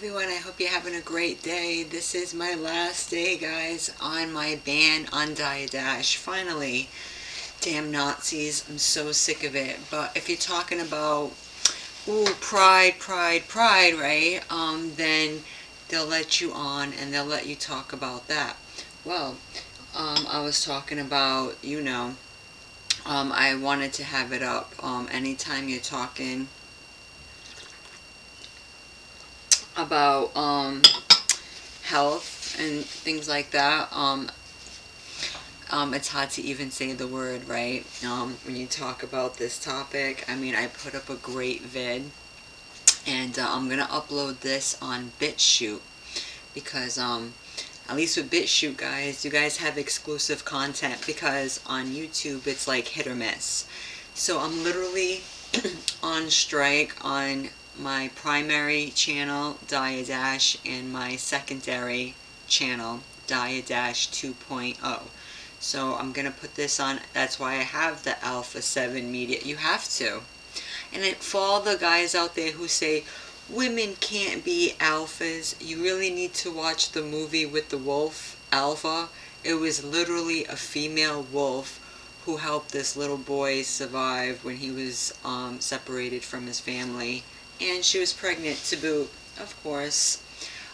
everyone, I hope you're having a great day. This is my last day, guys, on my ban on Dash. Finally. Damn Nazis, I'm so sick of it. But if you're talking about, ooh, pride, right? Then they'll let you on and they'll let you talk about that. Well, I was talking about, I wanted to have it up. Anytime you're talking about health and things like that, it's hard to even say the word, right? When you talk about this topic, I mean, I put up a great vid, and I'm gonna upload this on BitChute, because at least with BitChute, guys, you guys have exclusive content, because on YouTube it's like hit or miss. So I'm literally on strike on my primary channel, Dash, and my secondary channel, Dash 2.0. So I'm going to put this on. That's why I have the Alpha 7 media. You have to. And for all the guys out there who say, women can't be alphas, you really need to watch the movie with the wolf, Alpha. It was literally a female wolf who helped this little boy survive when he was separated from his family. And she was pregnant to boot, of course.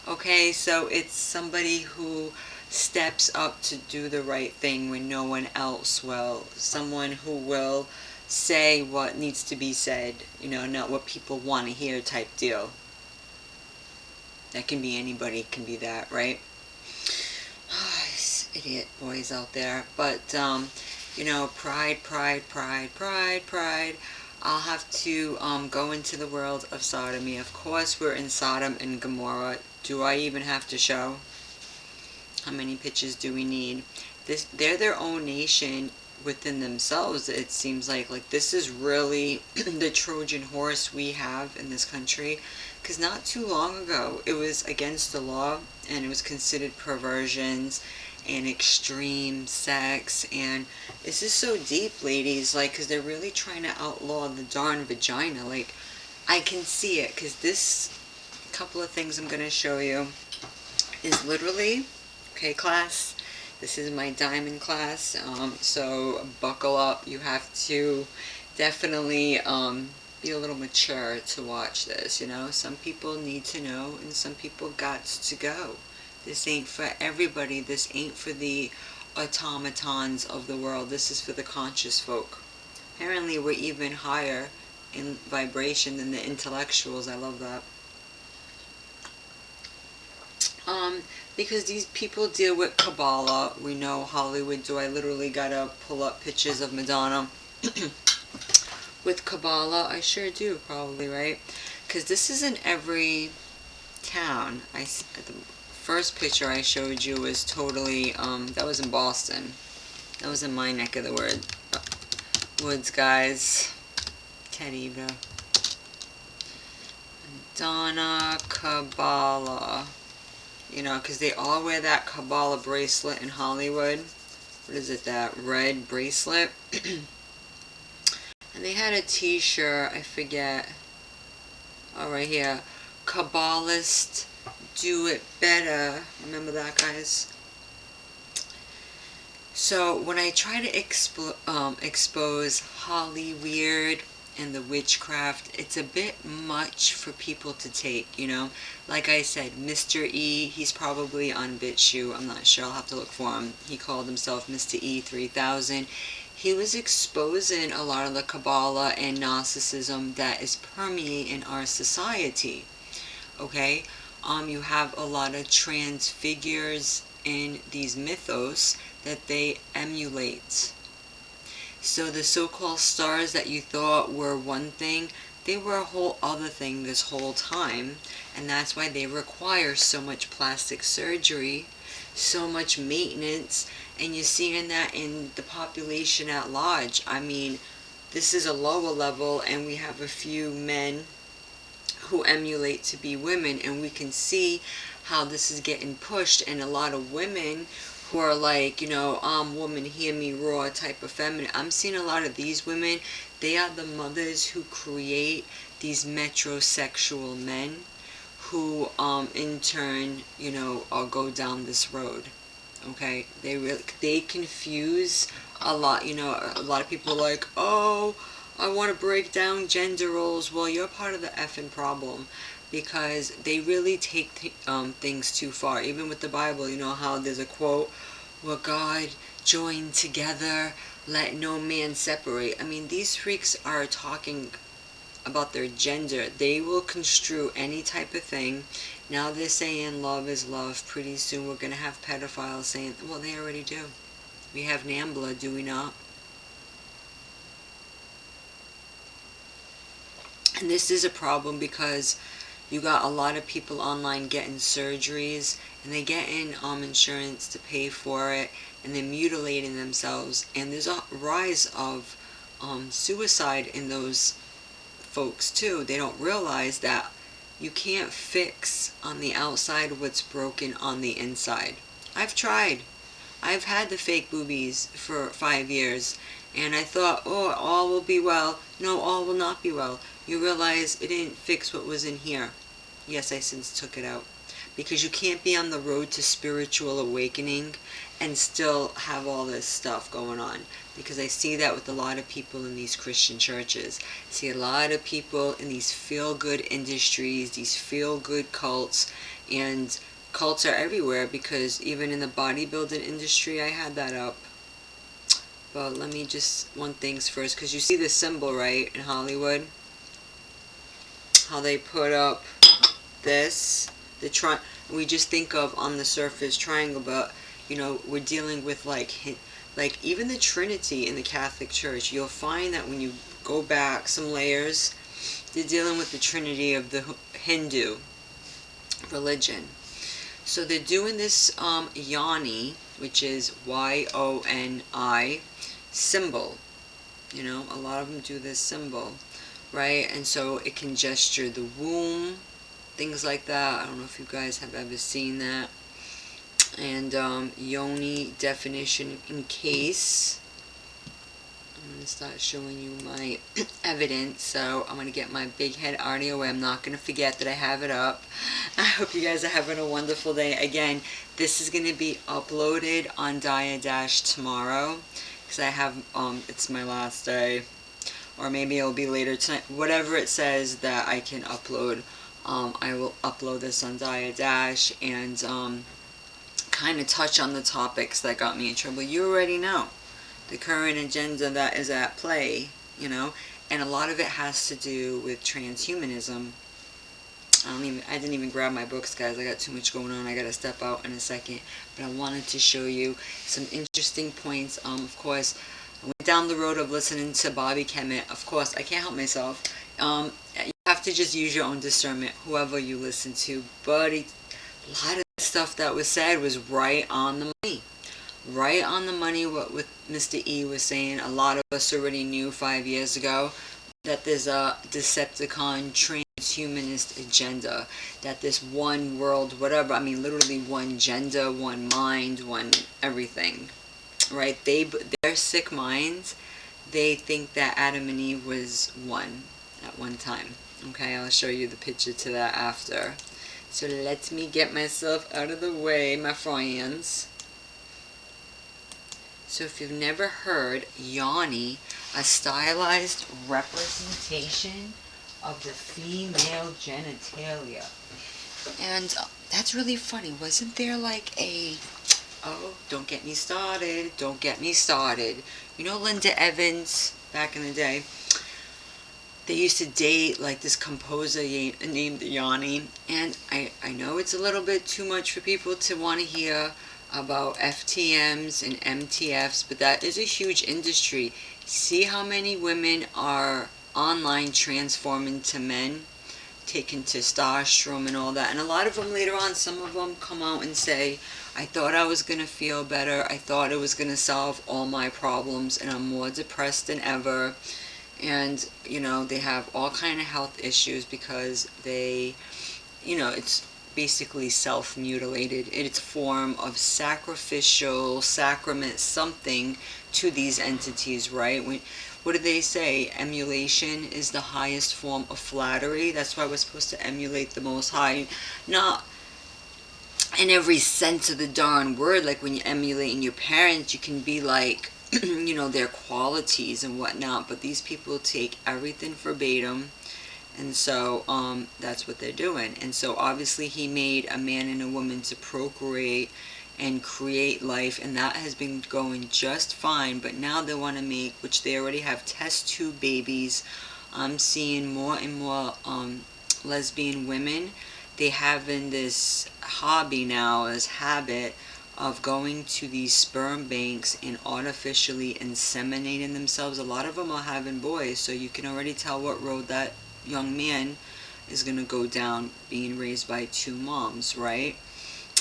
Okay, so it's somebody who steps up to do the right thing when no one else will. Someone who will say what needs to be said, not what people want to hear type deal. That can be anybody, can be that, right? Idiot boys out there. But, pride. I'll have to go into the world of sodomy. Of course, we're in Sodom and Gommorah. Do I even have to show? How many pictures do we need? They're their own nation within themselves, it seems like. Like, this is really the Trojan horse we have in this country. Because not too long ago, it was against the law, and it was considered perversions and extreme sex. And this is so deep, ladies, like, because they're really trying to outlaw the darn vagina. Like, I can see it, because this couple of things I'm going to show you is literally, okay, class, this is my diamond class, so buckle up. You have to definitely be a little mature to watch this, Some people need to know, and some people got to go. This ain't for everybody. This ain't for the automatons of the world. This is for the conscious folk. Apparently we're even higher in vibration than the intellectuals. I love that. Because these people deal with Kabbalah. We know Hollywood. Do I literally gotta pull up pictures of Madonna with Kabbalah? I sure do, probably, right? Because this is in every town. The first picture I showed you was totally, that was in Boston. That was in my neck of the woods, guys. Teddy bear. Madonna Kabbalah. Because they all wear that Kabbalah bracelet in Hollywood. What is it, that red bracelet? And they had a t-shirt, I forget. Oh, right here. Kabbalist, do it better. Remember that, guys? So, when I try to expose Hollyweird and the witchcraft, it's a bit much for people to take, Like I said, Mr. E, he's probably on BitChute. I'm not sure. I'll have to look for him. He called himself Mr. E 3000. He was exposing a lot of the Kabbalah and Gnosticism that is permeating our society. Okay? You have a lot of trans figures in these mythos that they emulate. So the so-called stars that you thought were one thing, they were a whole other thing this whole time. And that's why they require so much plastic surgery, so much maintenance, and you're seeing that in the population at large. I mean, this is a lower level, and we have a few men who emulate to be women, and we can see how this is getting pushed, and a lot of women who are like, woman, hear me roar type of feminine. I'm seeing a lot of these women, they are the mothers who create these metrosexual men who in turn, you know, go down this road. Okay, they confuse a lot. You know, a lot of people are like, oh, I want to break down gender roles. Well, you're part of the effing problem, because they really take things too far. Even with the Bible, you know how there's a quote, "What God joined together, let no man separate." I mean, these freaks are talking about their gender. They will construe any type of thing. Now they're saying love is love. Pretty soon we're going to have pedophiles saying, well, they already do. We have NAMBLA, do we not? And this is a problem because you got a lot of people online getting surgeries, and they get in insurance to pay for it, and they're mutilating themselves. And there's a rise of suicide in those folks too. They don't realize that you can't fix on the outside what's broken on the inside. I've tried. I've had the fake boobies for 5 years, and I thought, oh, all will be well. No, all will not be well. You realize it didn't fix what was in here. Yes, I since took it out. Because you can't be on the road to spiritual awakening and still have all this stuff going on. Because I see that with a lot of people in these Christian churches. I see a lot of people in these feel-good industries, these feel-good cults, and cults are everywhere, because even in the bodybuilding industry, I had that up. But let me just, one thing's first, because you see the symbol, right, in Hollywood? How they put up this, we just think of on the surface triangle, but you know, we're dealing with like even the Trinity in the Catholic Church. You'll find that when you go back some layers, they're dealing with the Trinity of the Hindu religion. So they're doing this yoni, which is Y-O-N-I symbol. You know, a lot of them do this symbol, right? And so it can gesture the womb, things like that. I don't know if you guys have ever seen that. And yoni definition in case. I'm going to start showing you my evidence. So I'm going to get my big head audio where I'm not going to forget that I have it up. I hope you guys are having a wonderful day. Again, this is going to be uploaded on Dia-Dash tomorrow, because I have, it's my last day. Or maybe it'll be later tonight. Whatever it says that I can upload, I will upload this on Dia-Dash and kind of touch on the topics that got me in trouble. You already know the current agenda that is at play, you know, and a lot of it has to do with transhumanism. I didn't even grab my books, guys. I got too much going on. I gotta step out in a second, but I wanted to show you some interesting points. Of course, I went down the road of listening to Bobby Hemmitt. Of course, I can't help myself. You have to just use your own discernment, whoever you listen to. But a lot of the stuff that was said was right on the money. Right on the money what with Mr. E was saying. A lot of us already knew 5 years ago that there's a Decepticon transhumanist agenda. That this one world, whatever, I mean literally one gender, one mind, one everything. Right? Their sick minds, they think that Adam and Eve was one at one time. Okay, I'll show you the picture to that after. So let me get myself out of the way, my friends. So if you've never heard yoni, a stylized representation of the female genitalia. And that's really funny. Wasn't there like a... Oh, don't get me started. Don't get me started. You know Linda Evans, back in the day? They used to date like this composer named Yanni. And I know it's a little bit too much for people to want to hear about FTMs and MTFs, but that is a huge industry. See how many women are online transforming to men, taking testosterone and all that. And a lot of them later on, some of them come out and say, I thought I was going to feel better. I thought it was going to solve all my problems, and I'm more depressed than ever. And, you know, they have all kind of health issues because they, you know, it's basically self-mutilated. It's a form of sacrificial sacrament something to these entities, right? what do they say? Emulation is the highest form of flattery. That's why we're supposed to emulate the Most High. Not in every sense of the darn word. Like when you're emulating your parents, you can be like, you know, their qualities and whatnot. But these people take everything verbatim. And so that's what they're doing. And so obviously he made a man and a woman to procreate and create life, and that has been going just fine. But now they want to make, which they already have, test tube babies. I'm seeing more and more lesbian women. They having this hobby now, as habit, of going to these sperm banks and artificially inseminating themselves. A lot of them are having boys, so you can already tell what road that young man is going to go down, being raised by two moms, right?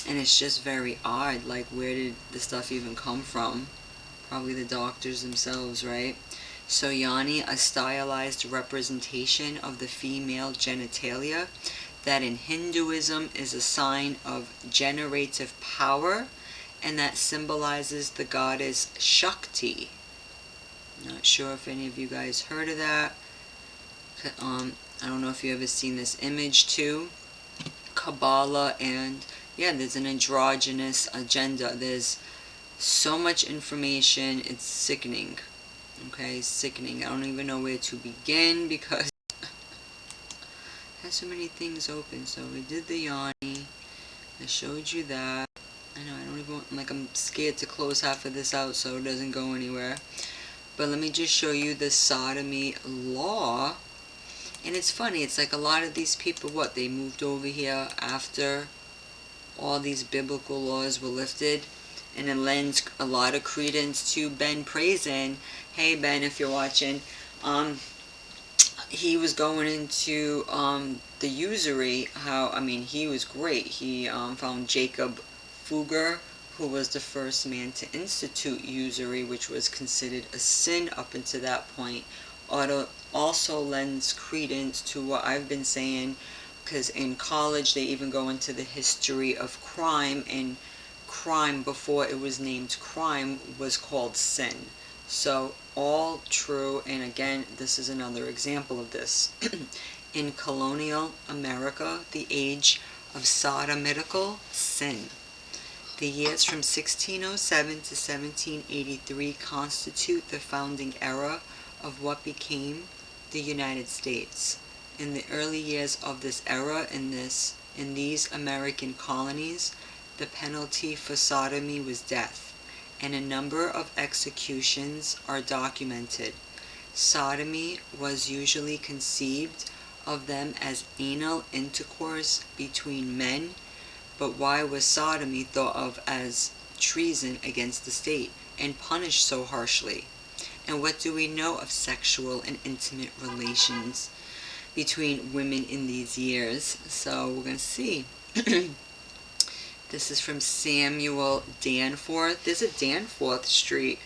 And it's just very odd. Like, where did the stuff even come from? Probably the doctors themselves, right? So yoni, a stylized representation of the female genitalia that in Hinduism is a sign of generative power, and that symbolizes the goddess Shakti. Not sure if any of you guys heard of that. I don't know if you ever seen this image too. Kabbalah, and yeah, there's an androgynous agenda. There's so much information, it's sickening. Okay, sickening. I don't even know where to begin because it has so many things open. So we did the yoni. I showed you that. I know, I don't even want, like, I'm scared to close half of this out so it doesn't go anywhere. But let me just show you the sodomy law. And it's funny, it's like a lot of these people, what, they moved over here after all these biblical laws were lifted, and it lends a lot of credence to Ben praising. Hey Ben, if you're watching, he was going into the usury, how, I mean, he was great. He found Jacob Fugger, who was the first man to institute usury, which was considered a sin up until that point. Also lends credence to what I've been saying, because in college they even go into the history of crime, and crime before it was named crime was called sin. So all true. And again, this is another example of this. In colonial America, the age of sodomitical sin. The years from 1607 to 1783 constitute the founding era of what became the United States. In the early years of this era, in these American colonies, the penalty for sodomy was death, and a number of executions are documented. Sodomy was usually conceived of them as anal intercourse between men, but why was sodomy thought of as treason against the state and punished so harshly? And what do we know of sexual and intimate relations between women in these years? So we're going to see. This is from Samuel Danforth. There's a Danforth Street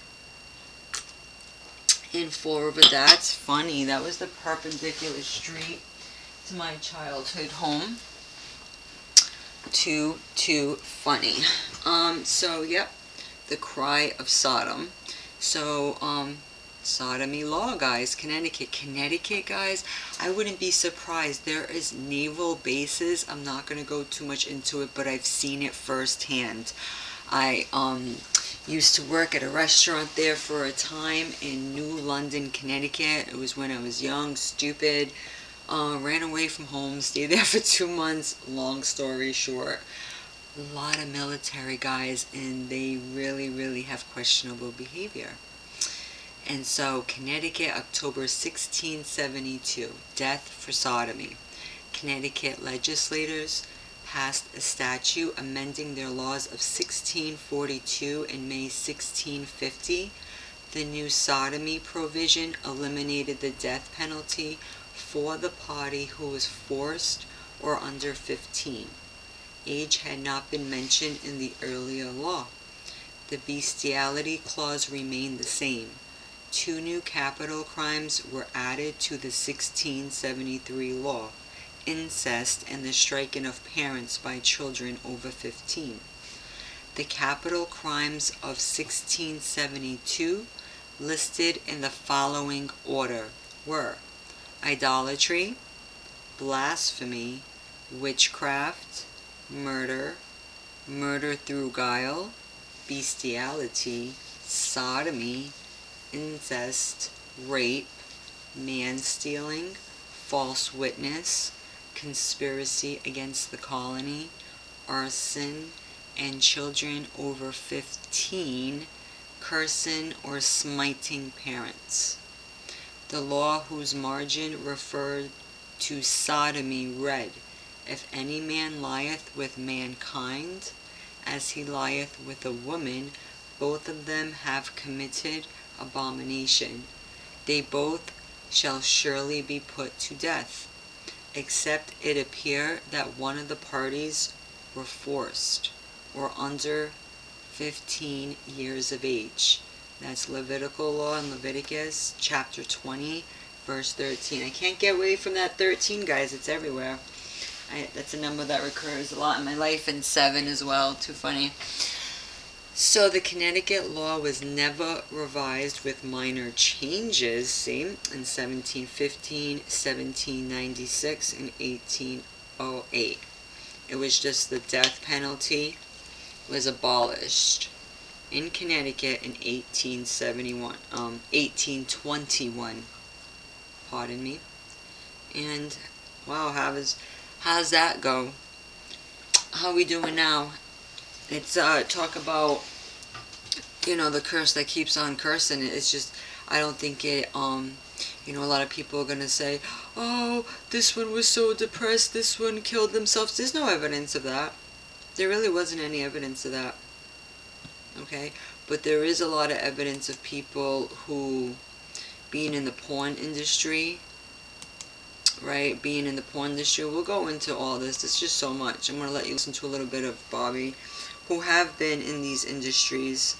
in Fall River. That's funny. That was the perpendicular street to my childhood home. Too funny. So yep, the cry of Sodom. So sodomy law, guys. Connecticut, guys, I wouldn't be surprised. There is naval bases. I'm not going to go too much into it, but I've seen it firsthand. I used to work at a restaurant there for a time in New London, Connecticut. It was when I was young, stupid, ran away from home, stayed there for 2 months. Long story short, a lot of military guys, and they really have questionable behavior. And so, Connecticut, October 1672, death for sodomy. Connecticut legislators passed a statute amending their laws of 1642 and May 1650. The new sodomy provision eliminated the death penalty for the party who was forced or under 15. Age had not been mentioned in the earlier law. The bestiality clause remained the same. 2 new capital crimes were added to the 1673 law: incest and the striking of parents by children over 15. The capital crimes of 1672 listed in the following order were idolatry, blasphemy, witchcraft, murder, murder through guile, bestiality, sodomy, incest, rape, man-stealing, false witness, conspiracy against the colony, arson, and children over 15, cursing or smiting parents. The law whose margin referred to sodomy read, If any man lieth with mankind, as he lieth with a woman, both of them have committed abomination. They both shall surely be put to death, except it appear that one of the parties were forced, or under 15 years of age. That's Levitical law in Leviticus chapter 20, verse 13. I can't get away from that 13, guys. It's everywhere. That's a number that recurs a lot in my life, and 7 as well. Too funny. So the Connecticut law was never revised with minor changes, see, in 1715, 1796, and 1808. It was just the death penalty was abolished in Connecticut in 1821, pardon me. And wow, how's that go? How are we doing now? It's talk about, the curse that keeps on cursing. It's just, I don't think it, a lot of people are going to say, oh, this one was so depressed, this one killed themselves. There's no evidence of that. There really wasn't any evidence of that. Okay? But there is a lot of evidence of people who, being in the porn industry, right, we'll go into all this. It's just so much. I'm going to let you listen to a little bit of Bobby, who have been in these industries,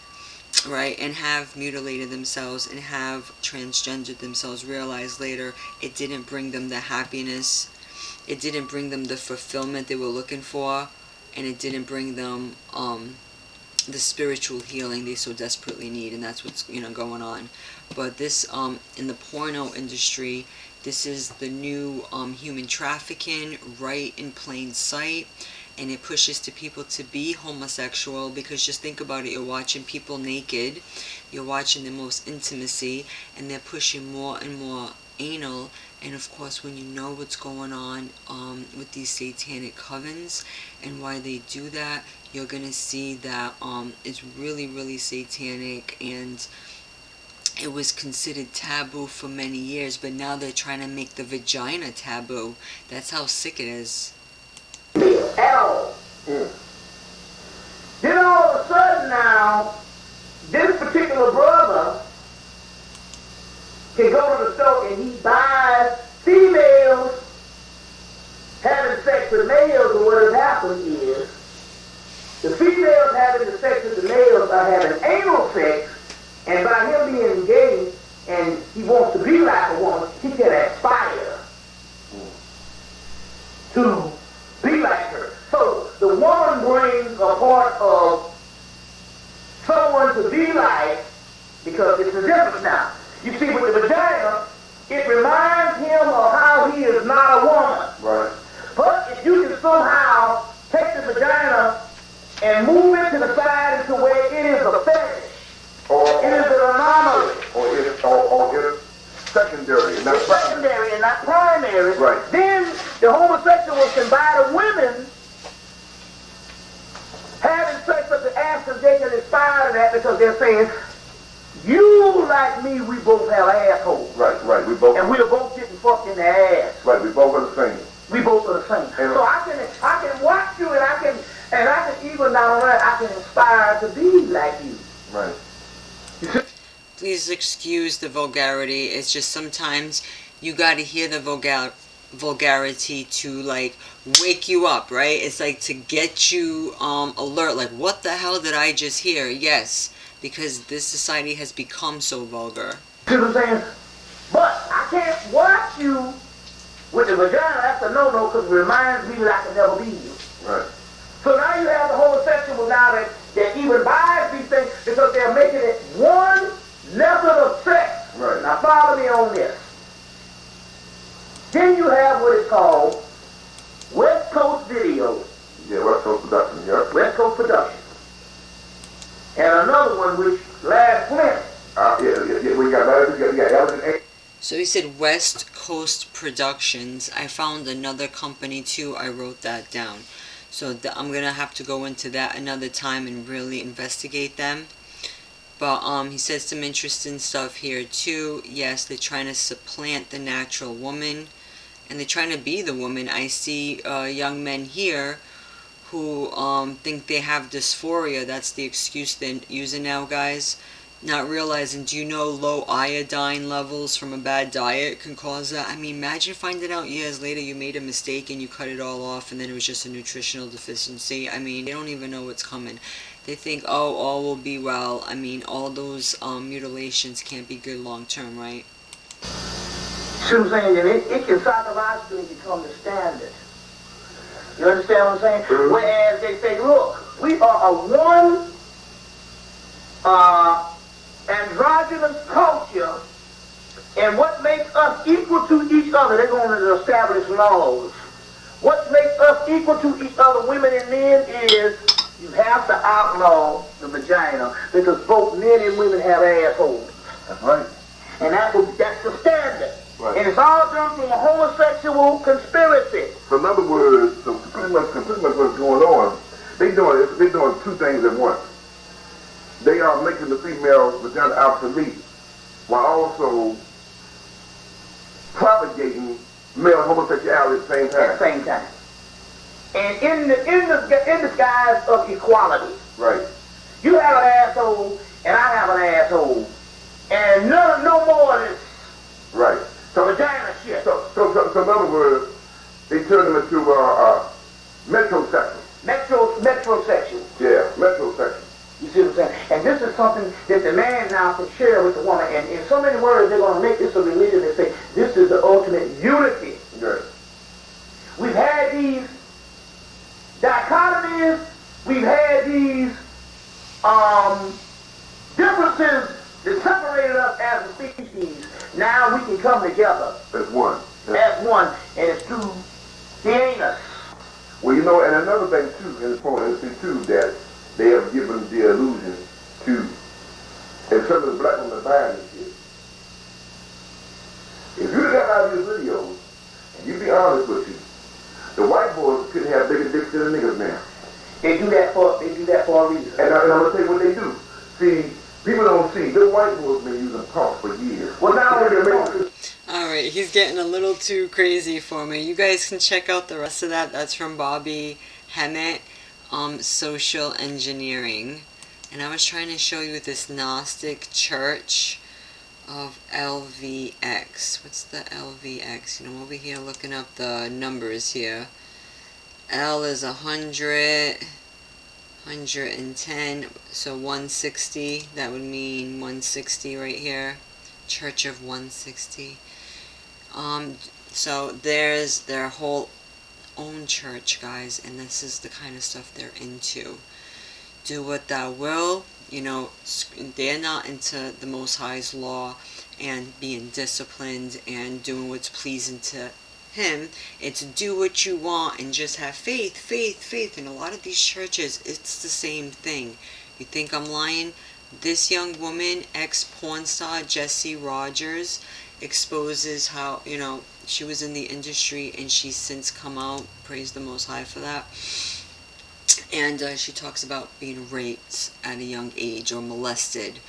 right, and have mutilated themselves and have transgendered themselves, realize later it didn't bring them the happiness, it didn't bring them the fulfillment they were looking for, and it didn't bring them the spiritual healing they so desperately need, and that's what's going on. But this in the porno industry, this is the new human trafficking right in plain sight. And it pushes to people to be homosexual, because just think about it, you're watching people naked, you're watching the most intimacy, and they're pushing more and more anal. And of course, when you know what's going on with these satanic covens and why they do that, you're going to see that it's really, really satanic, and it was considered taboo for many years, but now they're trying to make the vagina taboo. That's how sick it is. At all. Then all of a sudden now, this particular brother can go to the store and he buys females having sex with males, and what has happened is the females having the sex with the males are having anal sex, and by him being gay and he wants to be like a woman, he can aspire to be like her. So the woman brings a part of someone to be like, because it's a difference now. You see, with the vagina, it reminds him of how he is not a woman. Right. But if you can somehow take the vagina and move it to the side into where it is a fetish, it is an anomaly. Or it's secondary and not primary. Secondary and not primary. Right. Then the homosexuals can buy the women having sex with the ass, and they can inspire to that, because they're saying, you like me, we both have assholes. Right. We both. And we're both getting fucked in the ass. Right. We both are the same. We both are the same. And so I can watch you, and I can even not only that, I can inspire to be like you. Right. Please excuse the vulgarity. It's just sometimes you got to hear the vulgarity to like wake you up, right? It's like to get you alert, like what the hell did I just hear? Yes, because this society has become so vulgar. See what I'm saying? But I can't watch you with the vagina. That's a no-no, because it reminds me that I can never be you. Right. So now you have the homosexual now that even buys these things, because they're making it one method of sex. Right. Now follow me on this. Then you have what is called West Coast Video. Yeah, West Coast Production, yeah. West Coast Production. And another one which lasts plenty. Yeah, we got L.V.X. So he said West Coast Productions. I found another company too. I wrote that down. So I'm going to have to go into that another time and really investigate them. But he said some interesting stuff here too. Yes, they're trying to supplant the natural woman. And they're trying to be the woman. I see young men here who think they have dysphoria. That's the excuse they're using now, guys. Not realizing, do you know low iodine levels from a bad diet can cause that? I mean, imagine finding out years later you made a mistake and you cut it all off and then it was just a nutritional deficiency. I mean, they don't even know what's coming. They think, oh, all will be well. I mean, all those mutilations can't be good long term, right? See what I'm saying? And it can psychologically become the standard. You understand what I'm saying? Mm-hmm. Whereas they say, look, we are a one androgynous culture, and what makes us equal to each other, they're going to establish laws. What makes us equal to each other, women and men, is you have to outlaw the vagina, because both men and women have assholes. That's right. And that's the standard. Right. And it's all done from a homosexual conspiracy. So in other words, so pretty much what's going on, they're doing two things at once. They are making the female vagina obsolete while also propagating male homosexuality at the same time. At the same time. And in the guise of equality. Right. You have an asshole and I have an asshole. And no more of this. Right. So vagina shit. So in other words, they turn them into metrosexual. Metrosexual. Yeah, metrosexual. You see what I'm saying? And this is something that the man now can share with the woman. And in so many words, they're going to make this a religion and say, this is the ultimate unity. Yes. We've had these dichotomies. We've had these differences that separated us as a species. Now we can come together. As one. As one. And it's through the anus. Well, you know, and another thing too, in the porn industry too, that they have given the illusion to, and some of the black women buying this shit. If you got out of these videos, and you be honest with you, the white boys couldn't have bigger dicks than the niggas now. They do that for a reason. And I'm gonna tell you what they do. See, people don't see. The white boys been using pumps for years. Well, now we're Alright, he's getting a little too crazy for me. You guys can check out the rest of that. That's from Bobby Hemmitt, Social Engineering. And I was trying to show you this Gnostic church of L.V.X. What's the L.V.X? You know, I'm over here looking up the numbers here. L is 100, 110, so 160. That would mean 160 right here. Church of 160. So there's their whole own church, guys, and this is the kind of stuff they're into. Do what thou will. You know, they're not into the Most High's law and being disciplined and doing what's pleasing to Him. It's do what you want and just have faith, faith, faith. In a lot of these churches, it's the same thing. You think I'm lying? This young woman, ex-porn star Jessie Rogers, exposes how, you know, she was in the industry and she's since come out. Praise the Most High for that. And she talks about being raped at a young age or molested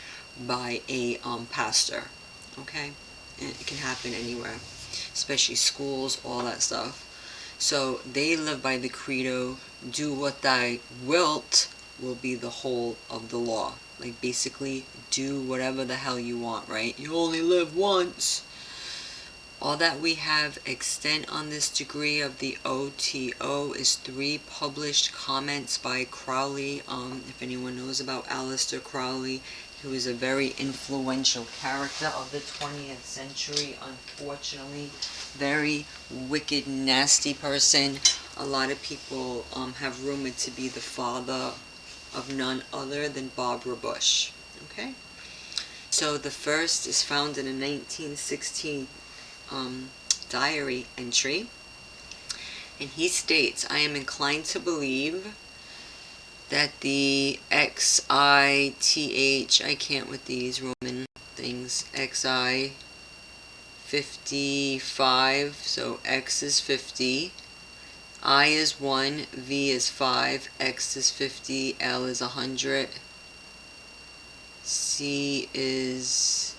by a pastor. Okay? And it can happen anywhere, especially schools, all that stuff. So they live by the credo, do what thou wilt will be the whole of the law. Like basically, do whatever the hell you want, right? You only live once. All that we have extant on this degree of the OTO is 3 published comments by Crowley. If anyone knows about Aleister Crowley, he was a very influential character of the 20th century. Unfortunately, very wicked, nasty person. A lot of people have rumored to be the father of none other than Barbara Bush. Okay? So the first is found in a 1916 diary entry, and he states, "I am inclined to believe that the XITH, I can't with these Roman things, XI 55, so X is 50, I is 1, V is 5, X is 50, L is 100, C is,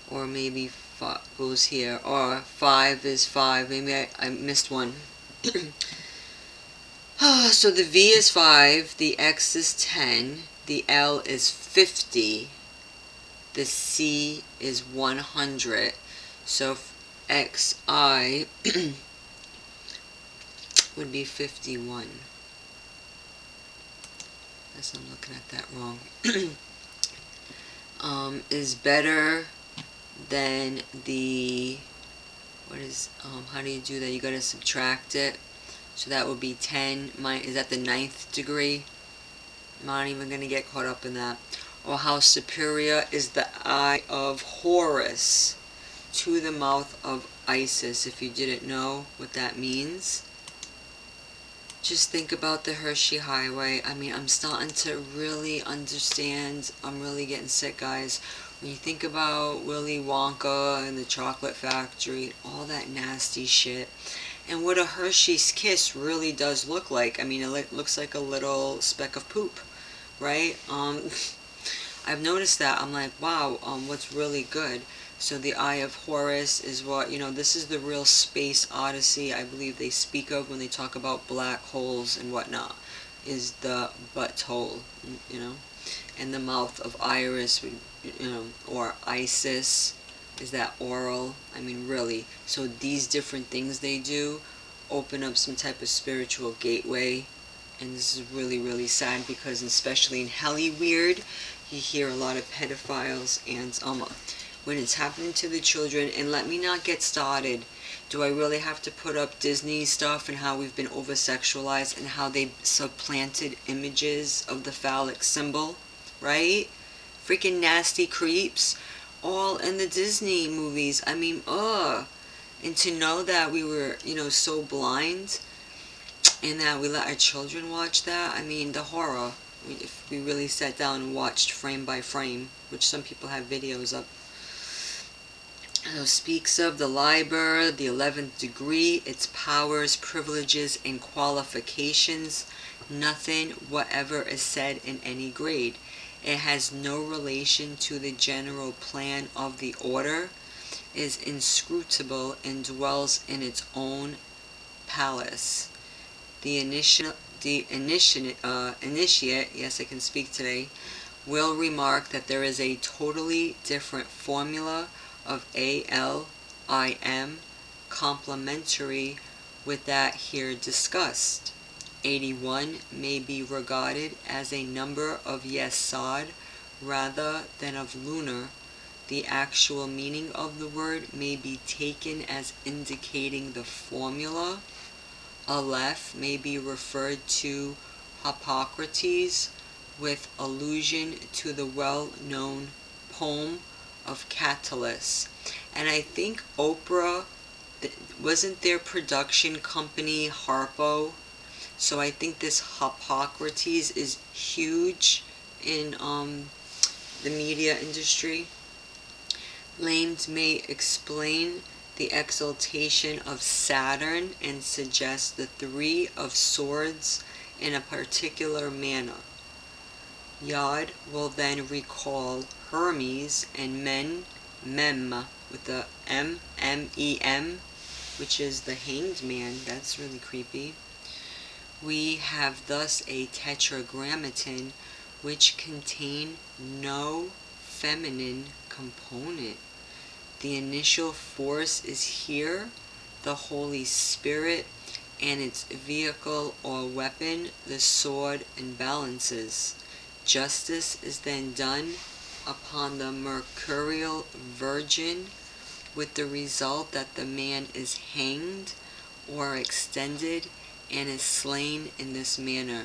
or maybe 5 goes here, or 5 is 5, maybe I missed one." So the V is 5, the X is 10, the L is 50, the C is 100, so XI would be 51. Guess I'm looking at that wrong. Is better than the, what is, how do you do that? You gotta subtract it. So that would be 10, is that the 9th degree? I'm not even gonna get caught up in that. Or how superior is the eye of Horus to the mouth of Isis, if you didn't know what that means. Just think about the Hershey Highway. I mean, I'm starting to really understand. I'm really getting sick, guys. When you think about Willy Wonka and the chocolate factory, all that nasty shit, and what a Hershey's Kiss really does look like. I mean, it looks like a little speck of poop, right? I've noticed that. I'm like, wow, what's really good? So the Eye of Horus is what, this is the real space odyssey I believe they speak of when they talk about black holes and whatnot, is the butthole, and the mouth of Iris, or Isis, is that oral. I mean, really. So these different things they do open up some type of spiritual gateway, and this is really, really sad because especially in Hollywood, you hear a lot of pedophiles and when it's happening to the children. And let me not get started. Do I really have to put up Disney stuff and how we've been over-sexualized and how they supplanted images of the phallic symbol, right? Freaking nasty creeps, all in the Disney movies. I mean, ugh. And to know that we were, so blind, and that we let our children watch that. I mean, the horror. If we really sat down and watched frame by frame, which some people have videos of. So speaks of the Liber, the 11th degree, its powers, privileges, and qualifications. Nothing whatever is said in any grade. It has no relation to the general plan of the order, is inscrutable, and dwells in its own palace. The initiate, yes, I can speak today, will remark that there is a totally different formula of ALIM complementary with that here discussed. 81 may be regarded as a number of Yesod rather than of lunar. The actual meaning of the word may be taken as indicating the formula. Aleph may be referred to Hippocrates with allusion to the well-known poem of Catullus. And I think Oprah, wasn't their production company Harpo? So I think this Hippocrates is huge in the media industry. Lames may explain the exaltation of Saturn and suggest the 3 of Swords in a particular manner. Yod will then recall Hermes and Mem with the M-M-E-M, which is the Hanged Man. That's really creepy. We have thus a tetragrammaton which contain no feminine component. The initial force is here, the Holy Spirit, and its vehicle or weapon, the sword and balances. Justice is then done upon the mercurial virgin, with the result that the man is hanged or extended and is slain in this manner.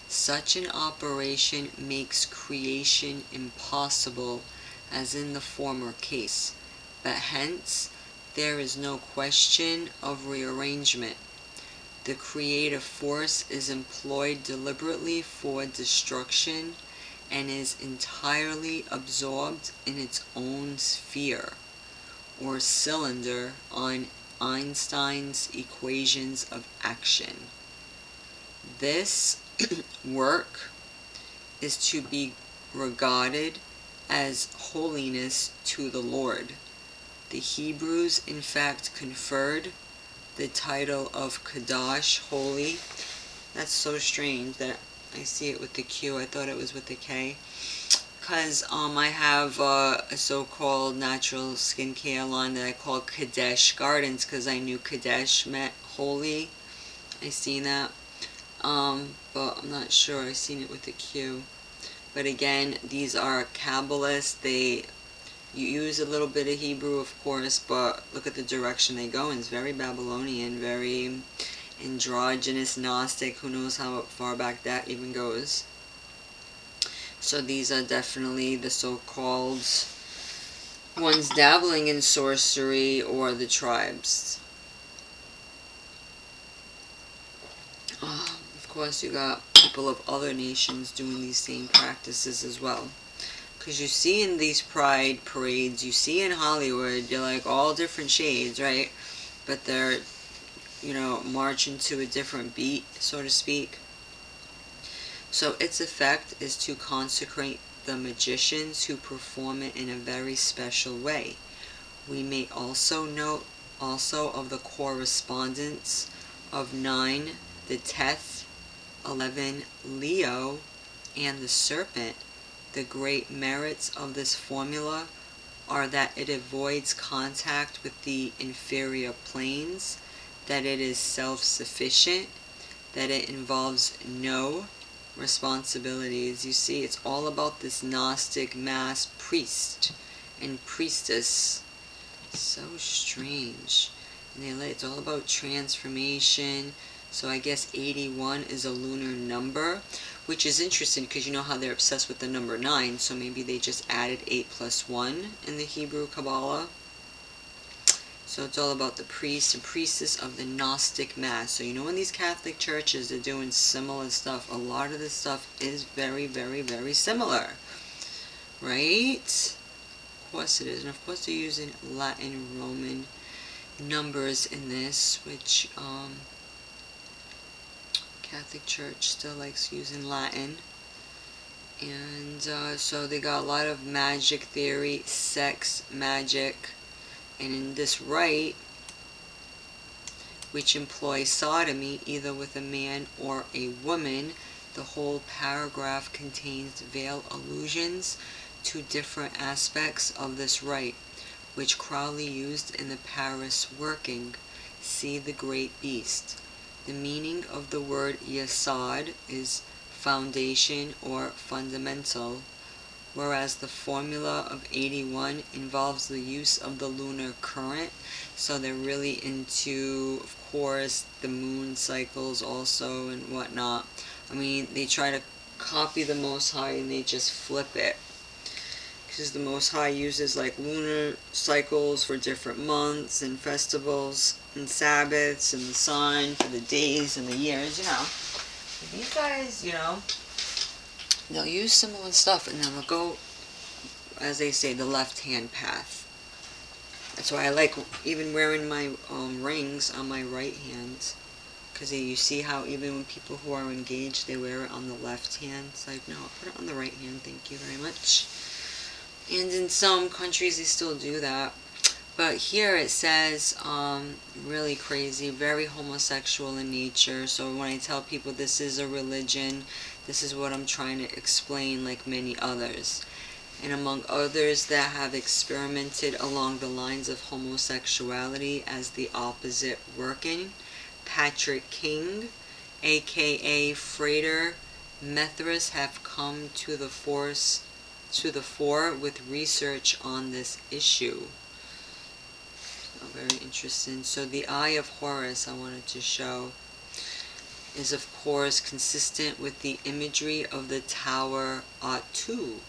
Such an operation makes creation impossible, as in the former case, but hence there is no question of rearrangement. The creative force is employed deliberately for destruction and is entirely absorbed in its own sphere, or cylinder, on Einstein's equations of action. This work is to be regarded as holiness to the Lord. The Hebrews, in fact, conferred the title of Kadosh, holy. That's so strange that I see it with the Q. I thought it was with the K. Because I have a so-called natural skincare line that I call Kadesh Gardens, because I knew Kadesh meant holy. I seen that. But I'm not sure. I seen it with the Q. But again, these are Kabbalists. You use a little bit of Hebrew, of course, but look at the direction they go in. It's very Babylonian, very androgynous, Gnostic. Who knows how far back that even goes. So these are definitely the so-called ones dabbling in sorcery, or the tribes. Of course, you got people of other nations doing these same practices as well. Because you see in these pride parades, you see in Hollywood, you're like all different shades, right? But they're, marching to a different beat, so to speak. So its effect is to consecrate the magicians who perform it in a very special way. We may also note of the correspondence of 9, the Teth, 11, Leo, and the serpent. The great merits of this formula are that it avoids contact with the inferior planes, that it is self-sufficient, that it involves no responsibilities. You see, it's all about this Gnostic mass priest and priestess. So strange. And it's all about transformation. So I guess 81 is a lunar number, which is interesting because you know how they're obsessed with the number 9, so maybe they just added 8 plus 1 in the Hebrew Kabbalah. So it's all about the priest and priestess of the Gnostic Mass. So you know in these Catholic churches they're doing similar stuff. A lot of this stuff is very, very, very similar. Right? Of course it is. And of course they're using Latin Roman numbers in this, which Catholic Church still likes using Latin. And so they got a lot of magic theory, sex, magic. And in this rite, which employs sodomy either with a man or a woman, the whole paragraph contains veiled allusions to different aspects of this rite, which Crowley used in the Paris working, See the Great Beast. The meaning of the word yesod is foundation or fundamental, whereas the formula of 81 involves the use of the lunar current. So they're really into, of course, the moon cycles also and whatnot. I mean, they try to copy the Most High and they just flip it. Because the Most High uses like lunar cycles for different months and festivals and Sabbaths and the sun for the days and the years, These guys, they'll use similar stuff and then they'll go, as they say, the left-hand path. That's why I like even wearing my rings on my right hand. Because you see how even when people who are engaged, they wear it on the left hand. It's like, no, I'll put it on the right hand, thank you very much. And in some countries, they still do that. But here it says, really crazy, very homosexual in nature. So when I tell people this is a religion, this is what I'm trying to explain, like many others. And among others that have experimented along the lines of homosexuality as the opposite working, Patrick King, aka Frater Methras, have come to the fore with research on this issue. So very interesting. So the Eye of Horus I wanted to show is of course consistent with the imagery of the Tower Atu,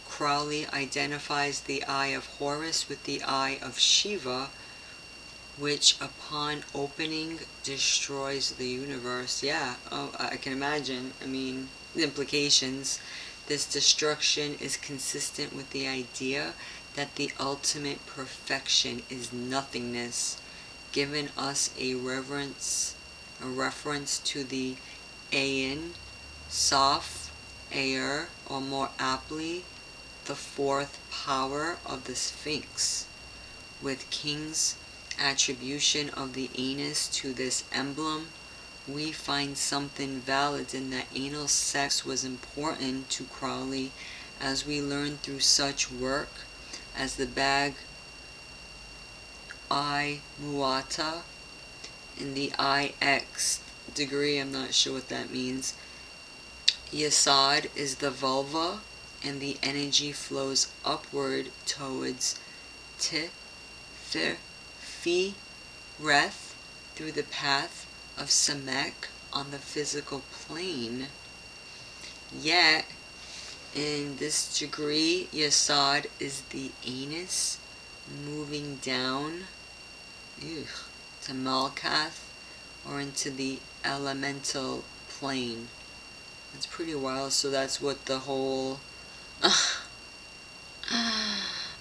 Crowley identifies the eye of Horus with the eye of Shiva, which upon opening destroys the universe. Yeah, oh, I can imagine. I mean, the implications. This destruction is consistent with the idea that the ultimate perfection is nothingness, giving us a reference to the Ain, Soph, Aer, or more aptly, the fourth power of the Sphinx, with King's attribution of the anus to this emblem. We find something valid in that anal sex was important to Crowley, as we learn through such work as the Bag I Muata in the L.V.X degree. I'm not sure what that means. Yesod is the vulva, and the energy flows upward towards Tiferet through the path of Samek on the physical plane. Yet, in this degree, Yesod is the anus moving down to Malkath, or into the elemental plane. That's pretty wild. So that's what the whole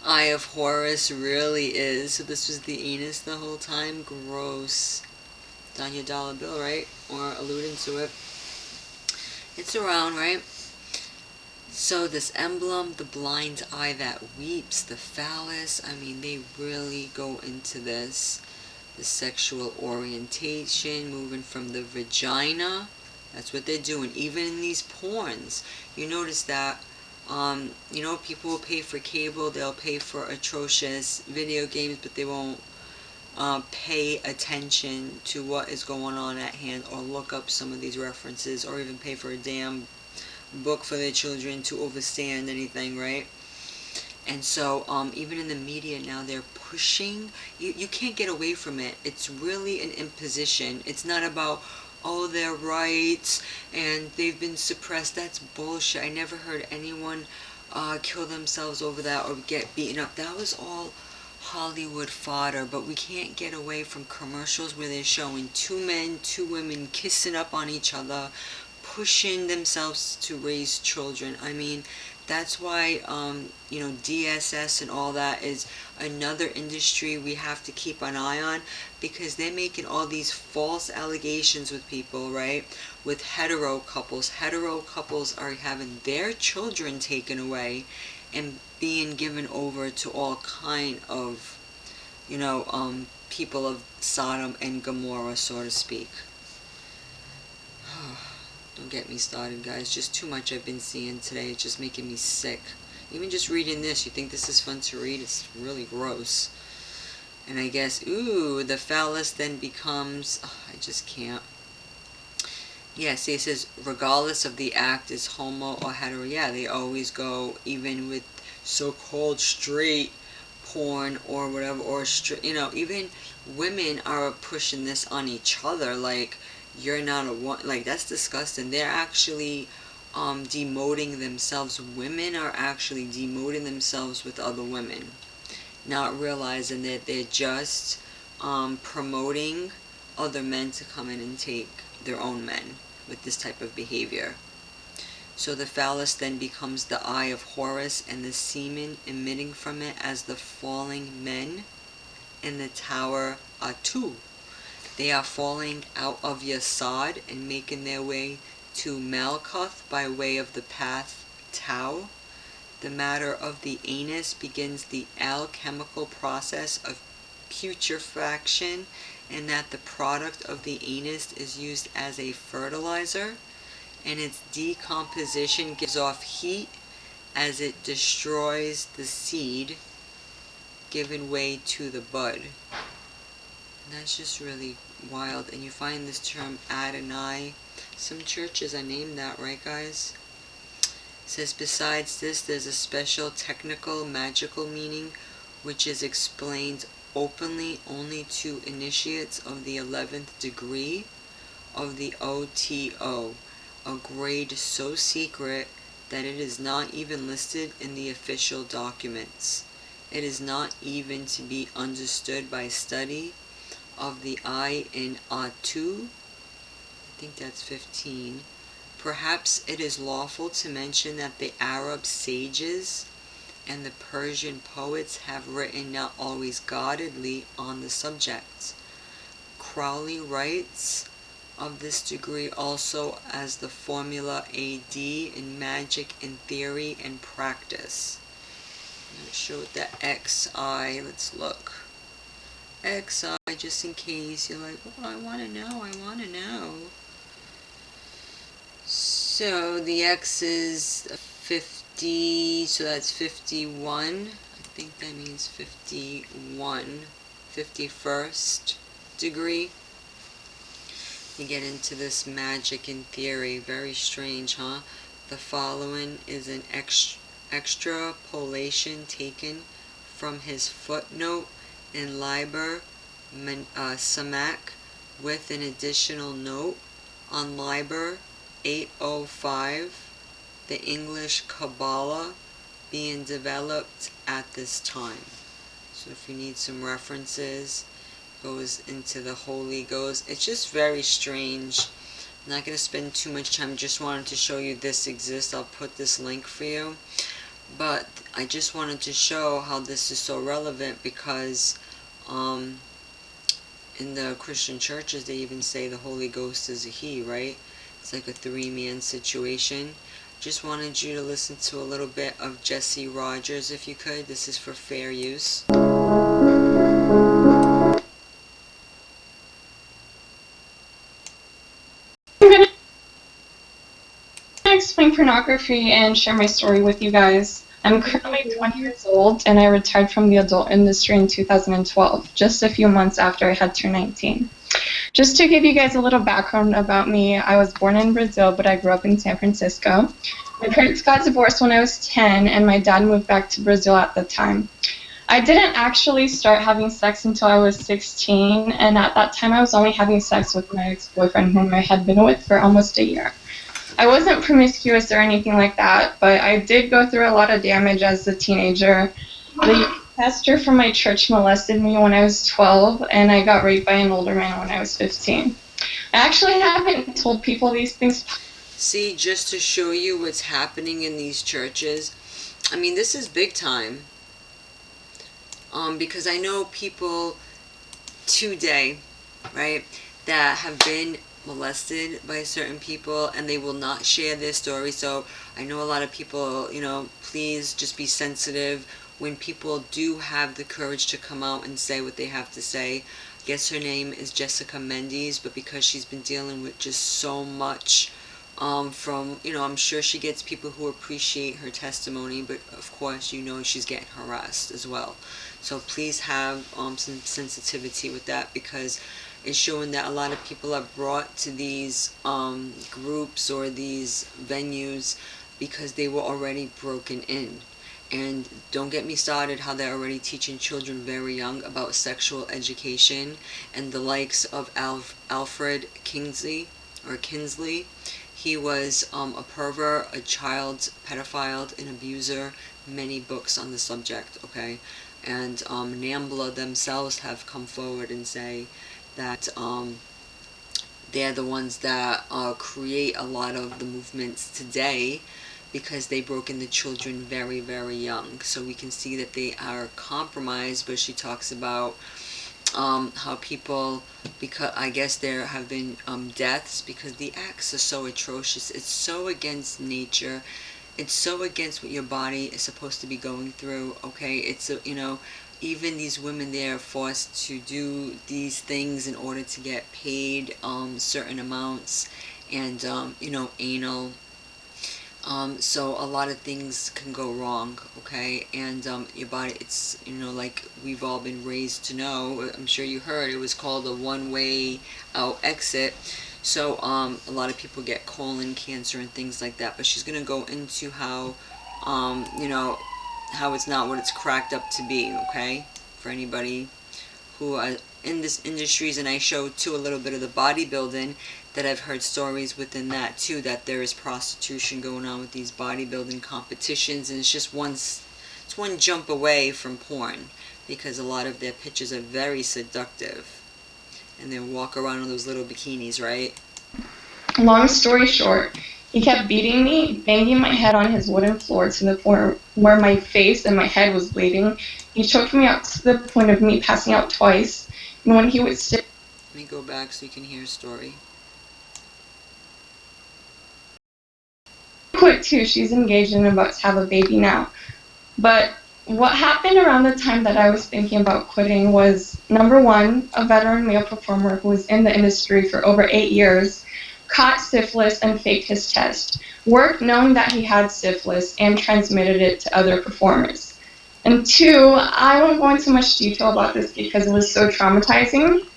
Eye of Horus really is. So this was the anus the whole time. Gross. It's on your dollar bill, right? Or alluding to it. It's around, right? So this emblem, the blind eye that weeps, the phallus, I mean, they really go into this. The sexual orientation, moving from the vagina. That's what they're doing. Even in these porns, you notice that, you know, people will pay for cable, they'll pay for atrocious video games, but they won't pay attention to what is going on at hand, or look up some of these references, or even pay for a damn book for their children to understand anything, right? And so, even in the media now, they're pushing, you can't get away from it. It's really an imposition. It's not about, oh, their rights, and they've been suppressed. That's bullshit. I never heard anyone kill themselves over that or get beaten up. That was all Hollywood fodder, but we can't get away from commercials where they're showing two men, two women kissing up on each other, pushing themselves to raise children. I mean, that's why, you know, DSS and all that is another industry we have to keep an eye on, because they're making all these false allegations with people, right? With hetero couples. Hetero couples are having their children taken away and being given over to all kind of, you know, people of Sodom and Gommorah, so to speak. Don't get me started, guys. Just too much I've been seeing today. It's just making me sick. Even just reading this, you think this is fun to read? It's really gross. And I guess, ooh, the phallus then becomes, I just can't. Yeah, see, it says, regardless of the act is homo or hetero. Yeah, they always go, even with so-called straight porn or whatever, or straight, you know, even women are pushing this on each other, like, you're not a one, like, that's disgusting. They're actually demoting themselves. Women are actually demoting themselves with other women, not realizing that they're just promoting other men to come in and take their own men with this type of behavior. So the phallus then becomes the eye of Horus, and the semen emitting from it as the falling men in the tower Atu. They are falling out of Yesod and making their way to Malkuth by way of the path Tau. The matter of the anus begins the alchemical process of putrefaction, and that the product of the anus is used as a fertilizer, and its decomposition gives off heat as it destroys the seed, giving way to the bud. And that's just really wild. And you find this term Adonai. Some churches are named that, right, guys? It says, besides this, there's a special technical magical meaning which is explained openly only to initiates of the 11th degree of the OTO, a grade so secret that it is not even listed in the official documents. It is not even to be understood by study of the eye in Atu. I think that's 15. Perhaps it is lawful to mention that the Arab sages and the Persian poets have written not always guardedly on the subject. Crowley writes of this degree also as the formula AD in magic in theory and practice. I'm going to show it the XI. Let's look. XI, just in case you're like, oh, I want to know, I want to know. So the X is 50, so that's 51. I think that means 51, 51st degree. You get into this magic in theory. Very strange, huh? The following is an extrapolation taken from his footnote in Liber Samak with an additional note on Liber 805, the English Kabbalah being developed at this time. So if you need some references, goes into the Holy Ghost. It's just very strange. I'm not going to spend too much time. Just wanted to show you this exists. I'll put this link for you. But I just wanted to show how this is so relevant because in the Christian churches they even say the Holy Ghost is a he, right? It's like a three-man situation. Just wanted you to listen to a little bit of Jessie Rogers if you could. This is for fair use. I'm going to explain pornography and share my story with you guys. I'm currently 20 years old and I retired from the adult industry in 2012, just a few months after I had turned 19. Just to give you guys a little background about me, I was born in Brazil, but I grew up in San Francisco. My parents got divorced when I was 10, and my dad moved back to Brazil at the time. I didn't actually start having sex until I was 16, and at that time I was only having sex with my ex-boyfriend, whom I had been with for almost a year. I wasn't promiscuous or anything like that, but I did go through a lot of damage as a teenager. The pastor from my church molested me when I was 12, and I got raped by an older man when I was 15. I actually haven't told people these things. See, just to show you what's happening in these churches, I mean, this is big time. Because I know people today, right, that have been molested by certain people and they will not share their story. So I know a lot of people, you know, please just be sensitive when people do have the courage to come out and say what they have to say. I guess her name is Jessica Mendes, but because she's been dealing with just so much from, you know, I'm sure she gets people who appreciate her testimony, but of course, you know, she's getting harassed as well. So please have some sensitivity with that, because it's showing that a lot of people are brought to these groups or these venues because they were already broken in. And don't get me started how they're already teaching children very young about sexual education, and the likes of Alfred Kingsley. He was a pervert, a child pedophile, an abuser, many books on the subject, okay? And NAMBLA themselves have come forward and say that they're the ones that create a lot of the movements today, because they broke in the children very, very young. So we can see that they are compromised, but she talks about how people, because I guess there have been deaths because the acts are so atrocious. It's so against nature. It's so against what your body is supposed to be going through, okay? It's, you know, even these women, they're forced to do these things in order to get paid certain amounts, and, you know, anal. So a lot of things can go wrong, okay? And your body, it's, you know, like we've all been raised to know, I'm sure you heard, it was called a one-way out exit. So a lot of people get colon cancer and things like that. But she's going to go into how, you know, how it's not what it's cracked up to be, okay? For anybody who in this industries, and I showed too a little bit of the bodybuilding, that I've heard stories within that too, that there is prostitution going on with these bodybuilding competitions, and it's one jump away from porn, because a lot of their pictures are very seductive, and they walk around in those little bikinis, right? Long story short, he kept beating me, banging my head on his wooden floor to the point where my face and my head was bleeding. He choked me out to the point of me passing out twice. And when he would sit... Let me go back so you can hear a story. Quit too. She's engaged and about to have a baby now. But what happened around the time that I was thinking about quitting was, number one, a veteran male performer who was in the industry for over 8 years caught syphilis and faked his test, worked knowing that he had syphilis, and transmitted it to other performers. And two, I won't go into much detail about this because it was so traumatizing,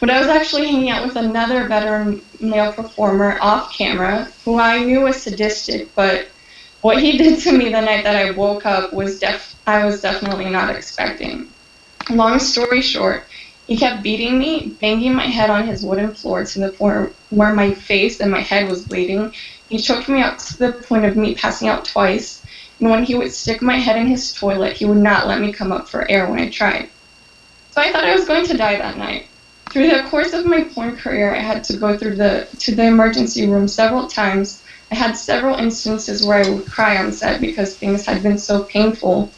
but I was actually hanging out with another veteran male performer off camera who I knew was sadistic, but what he did to me the night that I woke up was I was definitely not expecting. Long story short, he kept beating me, banging my head on his wooden floor to the point where my face and my head was bleeding. He choked me out to the point of me passing out twice. And when he would stick my head in his toilet, he would not let me come up for air when I tried. So I thought I was going to die that night. Through the course of my porn career, I had to go to the emergency room several times. I had several instances where I would cry on set because things had been so painful,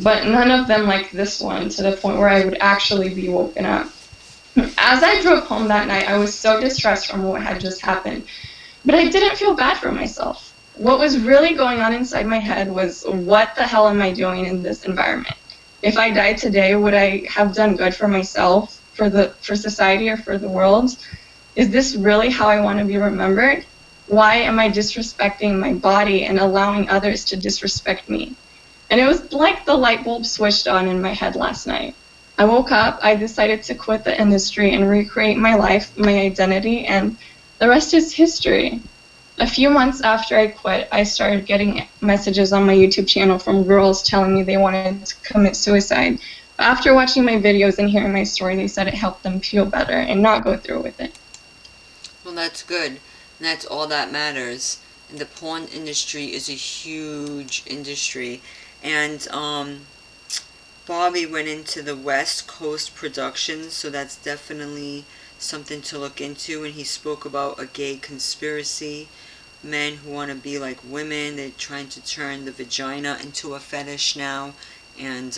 but none of them like this one, to the point where I would actually be woken up. As I drove home that night, I was so distressed from what had just happened, but I didn't feel bad for myself. What was really going on inside my head was, what the hell am I doing in this environment? If I died today, would I have done good for myself, for society, or for the world? Is this really how I want to be remembered? Why am I disrespecting my body and allowing others to disrespect me? And it was like the light bulb switched on in my head last night. I woke up, I decided to quit the industry and recreate my life, my identity, and the rest is history. A few months after I quit, I started getting messages on my YouTube channel from girls telling me they wanted to commit suicide. But after watching my videos and hearing my story, they said it helped them feel better and not go through with it. Well, that's good. And that's all that matters. And the porn industry is a huge industry. And Bobby went into the West Coast Productions, so that's definitely something to look into. And he spoke about a gay conspiracy. Men who want to be like women, they're trying to turn the vagina into a fetish now. And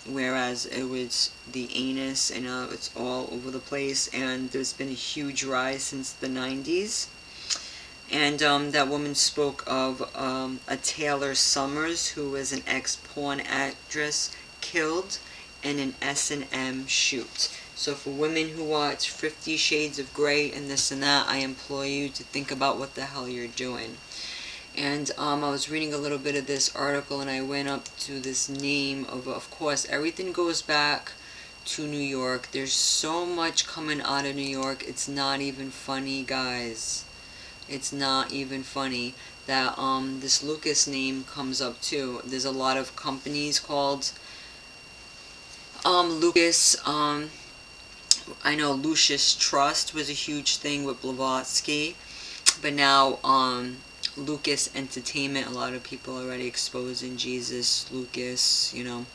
whereas it was the anus, and it's all over the place. And there's been a huge rise since the 90s. And that woman spoke of a Taylor Summers, who was an ex-porn actress, killed in an S&M shoot. So for women who watch 50 Shades of Grey and this and that, I implore you to think about what the hell you're doing. And I was reading a little bit of this article, and I went up to this name of course, everything goes back to New York. There's so much coming out of New York, it's not even funny, guys. It's not even funny that this Lucas name comes up too. There's a lot of companies called Lucas. I know Lucius Trust was a huge thing with Blavatsky, but now Lucas Entertainment, a lot of people already exposing Jesus, Lucas, you know,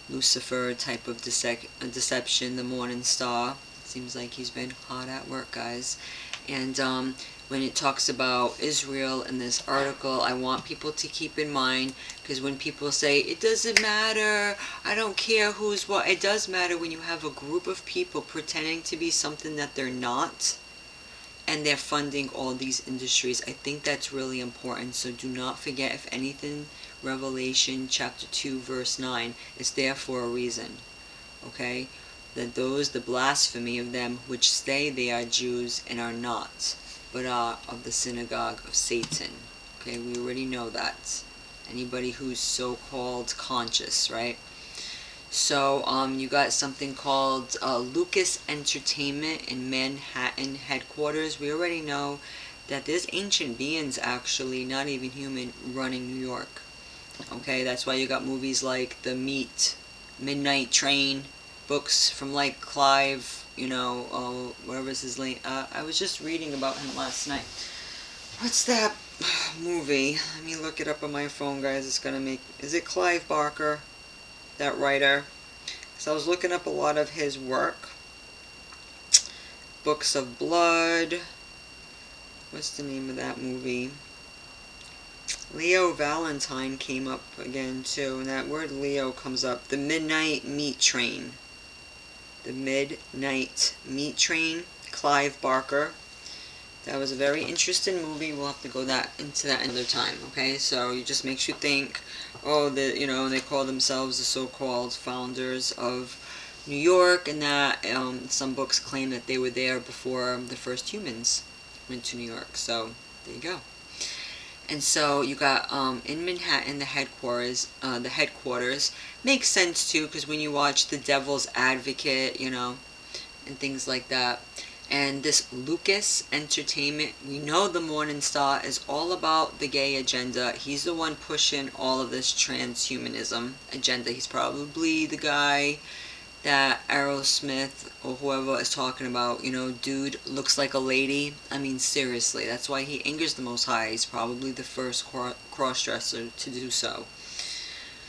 Lucifer type of deception, the Morning Star. Seems like he's been hot at work, guys. And when it talks about Israel in this article, I want people to keep in mind, because when people say, it doesn't matter, I don't care who's what, it does matter when you have a group of people pretending to be something that they're not, and they're funding all these industries. I think that's really important. So do not forget, if anything, Revelation chapter 2 verse 9 is there for a reason. Okay? That those, the blasphemy of them which say they are Jews and are not, but are of the synagogue of Satan. Okay, we already know that. Anybody who's so-called conscious, right? So, you got something called Lucas Entertainment in Manhattan headquarters. We already know that there's ancient beings, actually, not even human, running New York. Okay, that's why you got movies like The Midnight Train, books from like Clive, you know, whatever's his name. I was just reading about him last night. What's that movie? Let me look it up on my phone, guys. It's gonna make... Is it Clive Barker, that writer? So I was looking up a lot of his work. Books of Blood. What's the name of that movie? Leo Valentine came up again too, and that word Leo comes up. The Midnight Meat Train. The Midnight Meat Train. Clive Barker. That was a very interesting movie. We'll have to go into that another time, okay? So it just makes you think, oh, you know, they call themselves the so-called founders of New York, and that some books claim that they were there before the first humans went to New York. So there you go. And so you got in Manhattan, the headquarters makes sense too, because when you watch The Devil's Advocate, you know, and things like that. And this Lucas Entertainment, we know the Morning Star is all about the gay agenda. He's the one pushing all of this transhumanism agenda. He's probably the guy that Aerosmith or whoever is talking about, you know, dude looks like a lady. I mean, seriously, that's why he angers the Most High. He's probably the first cross-dresser to do so.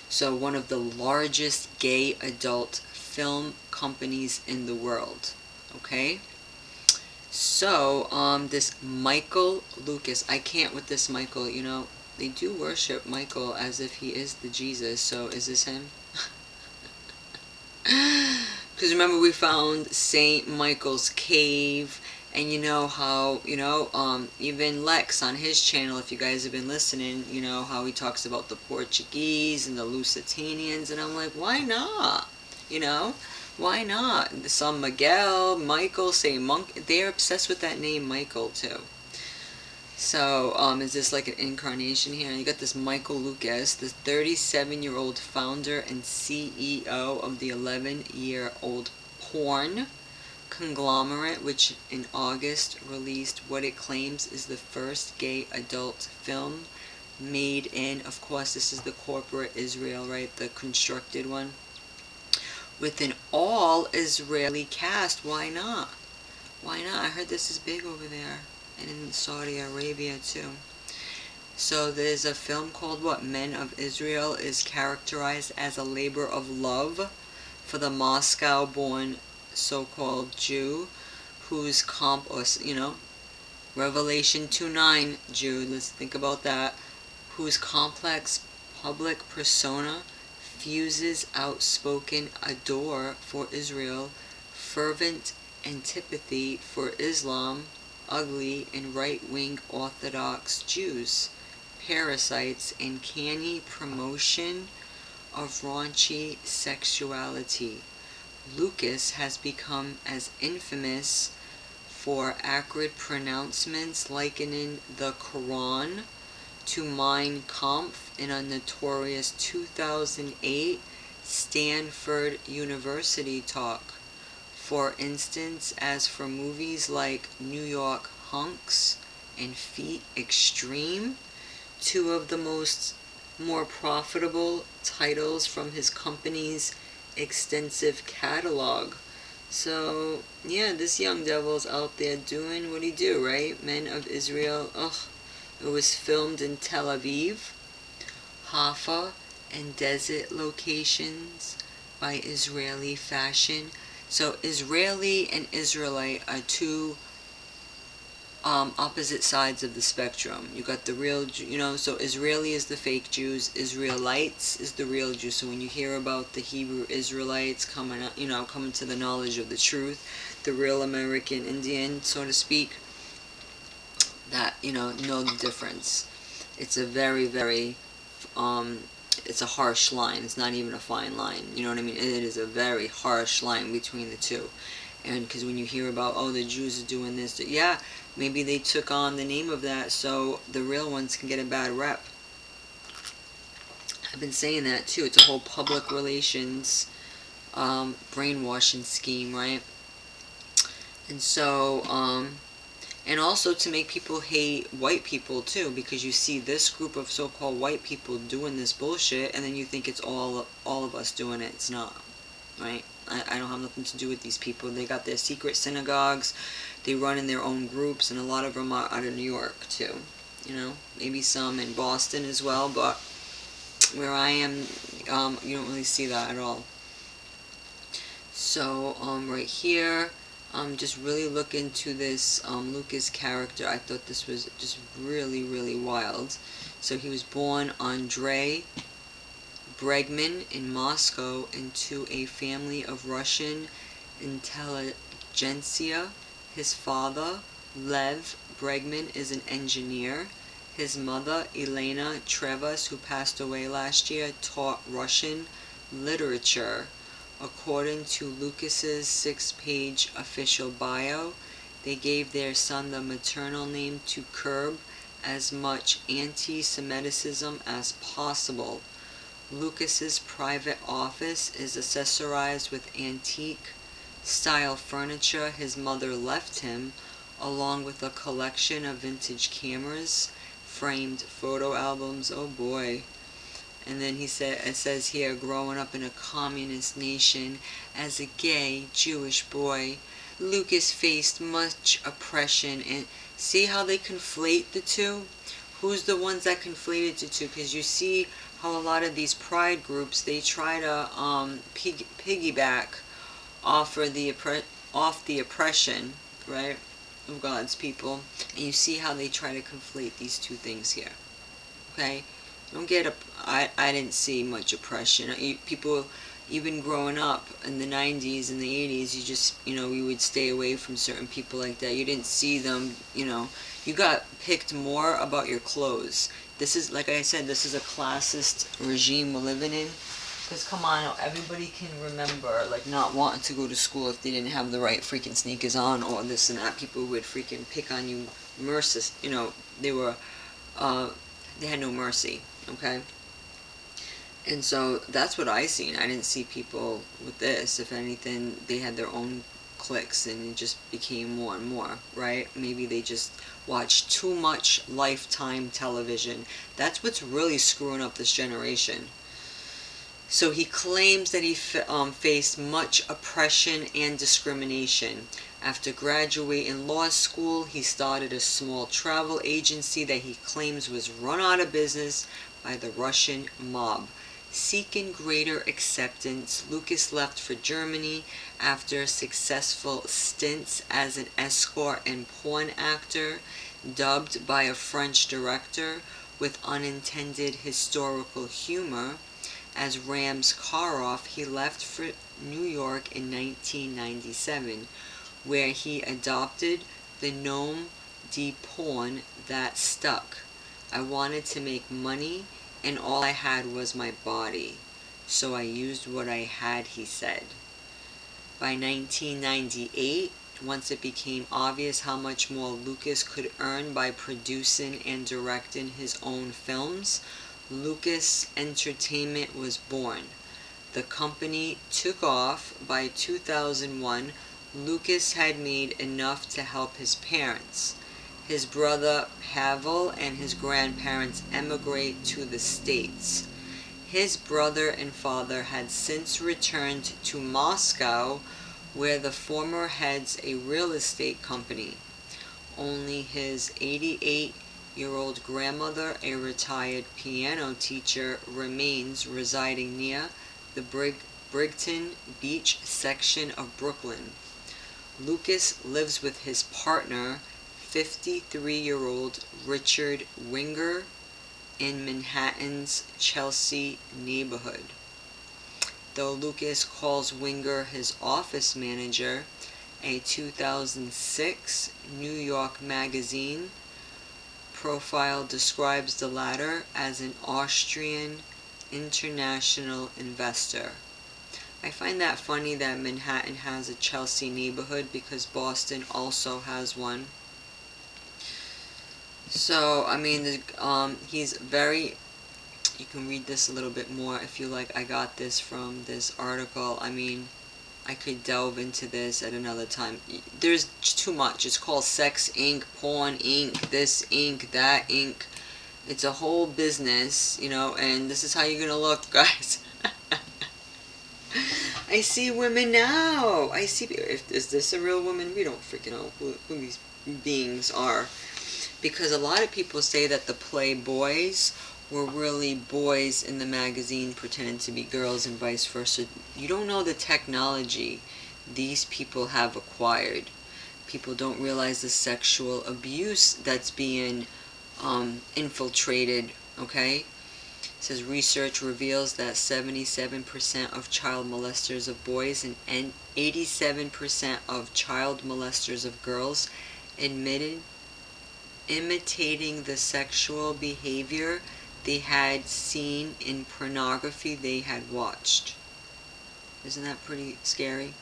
So one of the largest gay adult film companies in the world, okay? So, this Michael Lucas, I can't with this Michael, you know, they do worship Michael as if he is the Jesus, so is this him? Because remember we found St. Michael's cave, and you know how, you know, even Lex on his channel, if you guys have been listening, you know how he talks about the Portuguese and the Lusitanians, and I'm like, why not? You know? Why not? Some Miguel, Michael, St. Monk, they're obsessed with that name Michael too. So, is this like an incarnation here? You got this Michael Lucas, the 37-year-old founder and CEO of the 11-year-old porn conglomerate, which in August released what it claims is the first gay adult film made in, of course, this is the corporate Israel, right? The constructed one. With an all-Israeli cast. Why not? Why not? I heard this is big over there. And in Saudi Arabia, too. So there's a film called, what? Men of Israel is characterized as a labor of love for the Moscow-born so-called Jew whose you know, Revelation 2:9 Jew, let's think about that, whose complex public persona fuses outspoken adore for Israel, fervent antipathy for Islam, ugly and right-wing Orthodox Jews, parasites, and canny promotion of raunchy sexuality. Lucas has become as infamous for acrid pronouncements likening the Quran to Mein Kampf in a notorious 2008 Stanford University talk. For instance, as for movies like New York Hunks and Feet Extreme, two of the more profitable titles from his company's extensive catalog. So, yeah, this young devil's out there doing what he do, right? Men of Israel, ugh. It was filmed in Tel Aviv, Haifa, and desert locations by Israeli fashion. So Israeli and Israelite are two opposite sides of the spectrum. You got the real, you know, so Israeli is the fake Jews, Israelites is the real Jews. So when you hear about the Hebrew Israelites coming, you know, coming to the knowledge of the truth, the real American Indian, so to speak, that, you know the difference. It's a very, very, it's a harsh line. It's not even a fine line. You know what I mean? It is a very harsh line between the two. And because when you hear about, oh, the Jews are doing this, yeah, maybe they took on the name of that so the real ones can get a bad rep. I've been saying that too. It's a whole public relations brainwashing scheme, right? And so, and also to make people hate white people too, because you see this group of so-called white people doing this bullshit, and then you think it's all of us doing it. It's not, right? I don't have nothing to do with these people. They got their secret synagogues. They run in their own groups, and a lot of them are out of New York too. You know, maybe some in Boston as well, but where I am, you don't really see that at all. So, right here, just really look into this Lucas character. I thought this was just really, really wild. So he was born Andrei Bregman in Moscow into a family of Russian intelligentsia. His father, Lev Bregman, is an engineer. His mother, Elena Trevas, who passed away last year, taught Russian literature. According to Lucas's 6-page official bio, they gave their son the maternal name to curb as much anti-Semitism as possible. Lucas's private office is accessorized with antique-style furniture his mother left him, along with a collection of vintage cameras, framed photo albums. Oh boy. And then it says here, growing up in a communist nation as a gay Jewish boy, Lucas faced much oppression. And see how they conflate the two? Who's the ones that conflated the two? Because you see how a lot of these pride groups, they try to piggyback off the oppression, right, of God's people. And you see how they try to conflate these two things here. Okay? Don't get I didn't see much oppression. People, even growing up in the 90s and the 80s, you just, you would stay away from certain people like that. You didn't see them, you got picked more about your clothes. This is, like I said, this is a classist regime we're living in. Because come on, everybody can remember, like, not wanting to go to school if they didn't have the right freaking sneakers on or this and that. People would freaking pick on you merciless. They were, they had no mercy, okay? And so that's what I seen. I didn't see people with this. If anything, they had their own cliques, and it just became more and more, right? Maybe they just watched too much Lifetime television. That's what's really screwing up this generation. So he claims that he faced much oppression and discrimination. After graduating law school, he started a small travel agency that he claims was run out of business by the Russian mob. Seeking greater acceptance, Lucas left for Germany after successful stints as an escort and porn actor, dubbed by a French director with unintended historical humor. As Rams Karoff, he left for New York in 1997, where he adopted the nom de porn that stuck. I wanted to make money, and all I had was my body, so I used what I had, he said. By 1998, once it became obvious how much more Lucas could earn by producing and directing his own films, Lucas Entertainment was born. The company took off. By 2001, Lucas had made enough to help his parents. His brother Pavel and his grandparents emigrate to the States. His brother and father had since returned to Moscow, where the former heads a real estate company. Only his 88-year-old grandmother, a retired piano teacher, remains residing near the Brighton Beach section of Brooklyn. Lucas lives with his partner, 53-year-old Richard Winger, in Manhattan's Chelsea neighborhood. Though Lucas calls Winger his office manager, a 2006 New York Magazine profile describes the latter as an Austrian international investor. I find that funny that Manhattan has a Chelsea neighborhood because Boston also has one. So, I mean, he's very, you can read this a little bit more if you like. I got this from this article. I mean, I could delve into this at another time. There's too much. It's called Sex Inc., Porn Inc., this Inc., that Inc. It's a whole business, and this is how you're going to look, guys. I see women now. I see. Is this a real woman? We don't freaking know who these beings are. Because a lot of people say that the Playboys were really boys in the magazine pretending to be girls and vice versa. You don't know the technology these people have acquired. People don't realize the sexual abuse that's being infiltrated, okay? It says research reveals that 77% of child molesters of boys and 87% of child molesters of girls admitted imitating the sexual behavior they had seen in pornography they had watched. Isn't that pretty scary?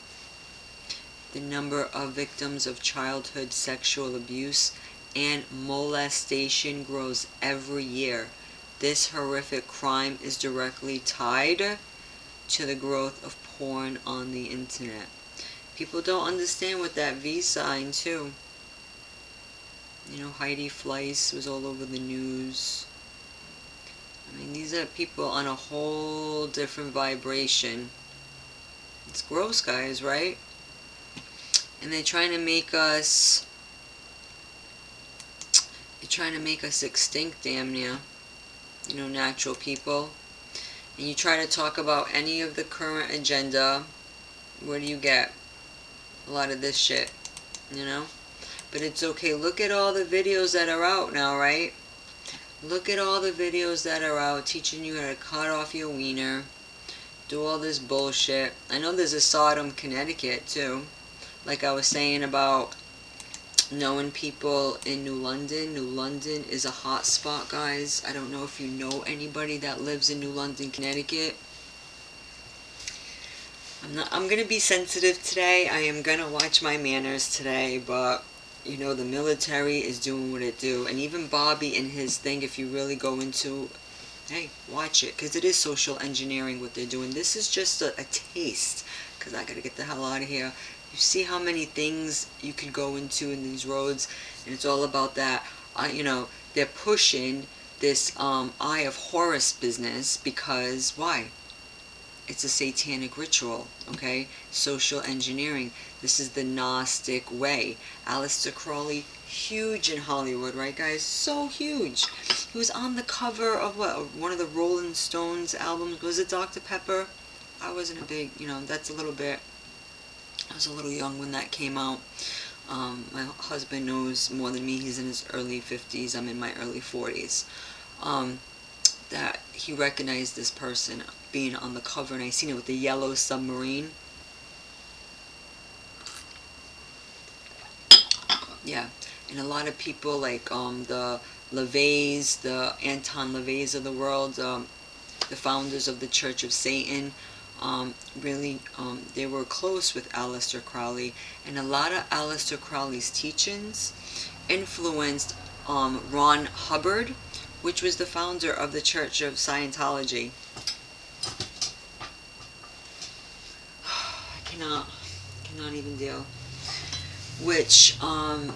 The number of victims of childhood sexual abuse and molestation grows every year. This horrific crime is directly tied to the growth of porn on the internet. People don't understand what that V sign too. You know, Heidi Fleiss was all over the news. I mean, these are people on a whole different vibration. It's gross, guys, right? And they're trying to make us... They're trying to make us extinct, damn near. You know, natural people. And you try to talk about any of the current agenda, what do you get? A lot of this shit, you know? But it's okay. Look at all the videos that are out now, right? Look at all the videos that are out teaching you how to cut off your wiener. Do all this bullshit. I know there's a Sodom, Connecticut, too. Like I was saying about knowing people in New London. New London is a hot spot, guys. I don't know if you know anybody that lives in New London, Connecticut. I'm going to be sensitive today. I am going to watch my manners today, but... You know, the military is doing what it do. And even Bobby in his thing, if you really go into... Hey, watch it. Because it is social engineering what they're doing. This is just a taste. Because I got to get the hell out of here. You see how many things you can go into in these roads. And it's all about that. You know, they're pushing this Eye of Horus business. Because, why? It's a satanic ritual, okay? Social engineering. This is the Gnostic way. Aleister Crowley, huge in Hollywood, right, guys? So huge. He was on the cover of what? One of the Rolling Stones albums. Was it Dr. Pepper? I wasn't a big, you know, that's a little bit... I was a little young when that came out. My husband knows more than me. He's in his early 50s. I'm in my early 40s. That he recognized this person being on the cover, and I seen it with the yellow submarine. Yeah, and a lot of people like the L.V.X, the Anton L.V.X of the world, the founders of the Church of Satan, really they were close with Aleister Crowley, and a lot of Aleister Crowley's teachings influenced Ron Hubbard, which was the founder of the Church of Scientology. I cannot even deal. Which, how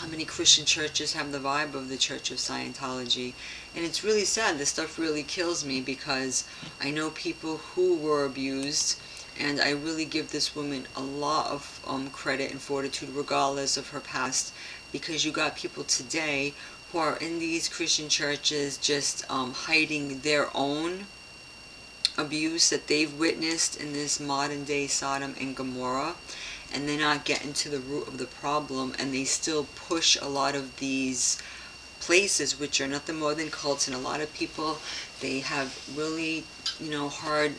many Christian churches have the vibe of the Church of Scientology? And it's really sad. This stuff really kills me because I know people who were abused, and I really give this woman a lot of credit and fortitude regardless of her past, because you got people today who are in these Christian churches just hiding their own abuse that they've witnessed in this modern day Sodom and Gommorah, and they're not getting to the root of the problem, and they still push a lot of these places which are nothing more than cults. And a lot of people, they have really, you know, hard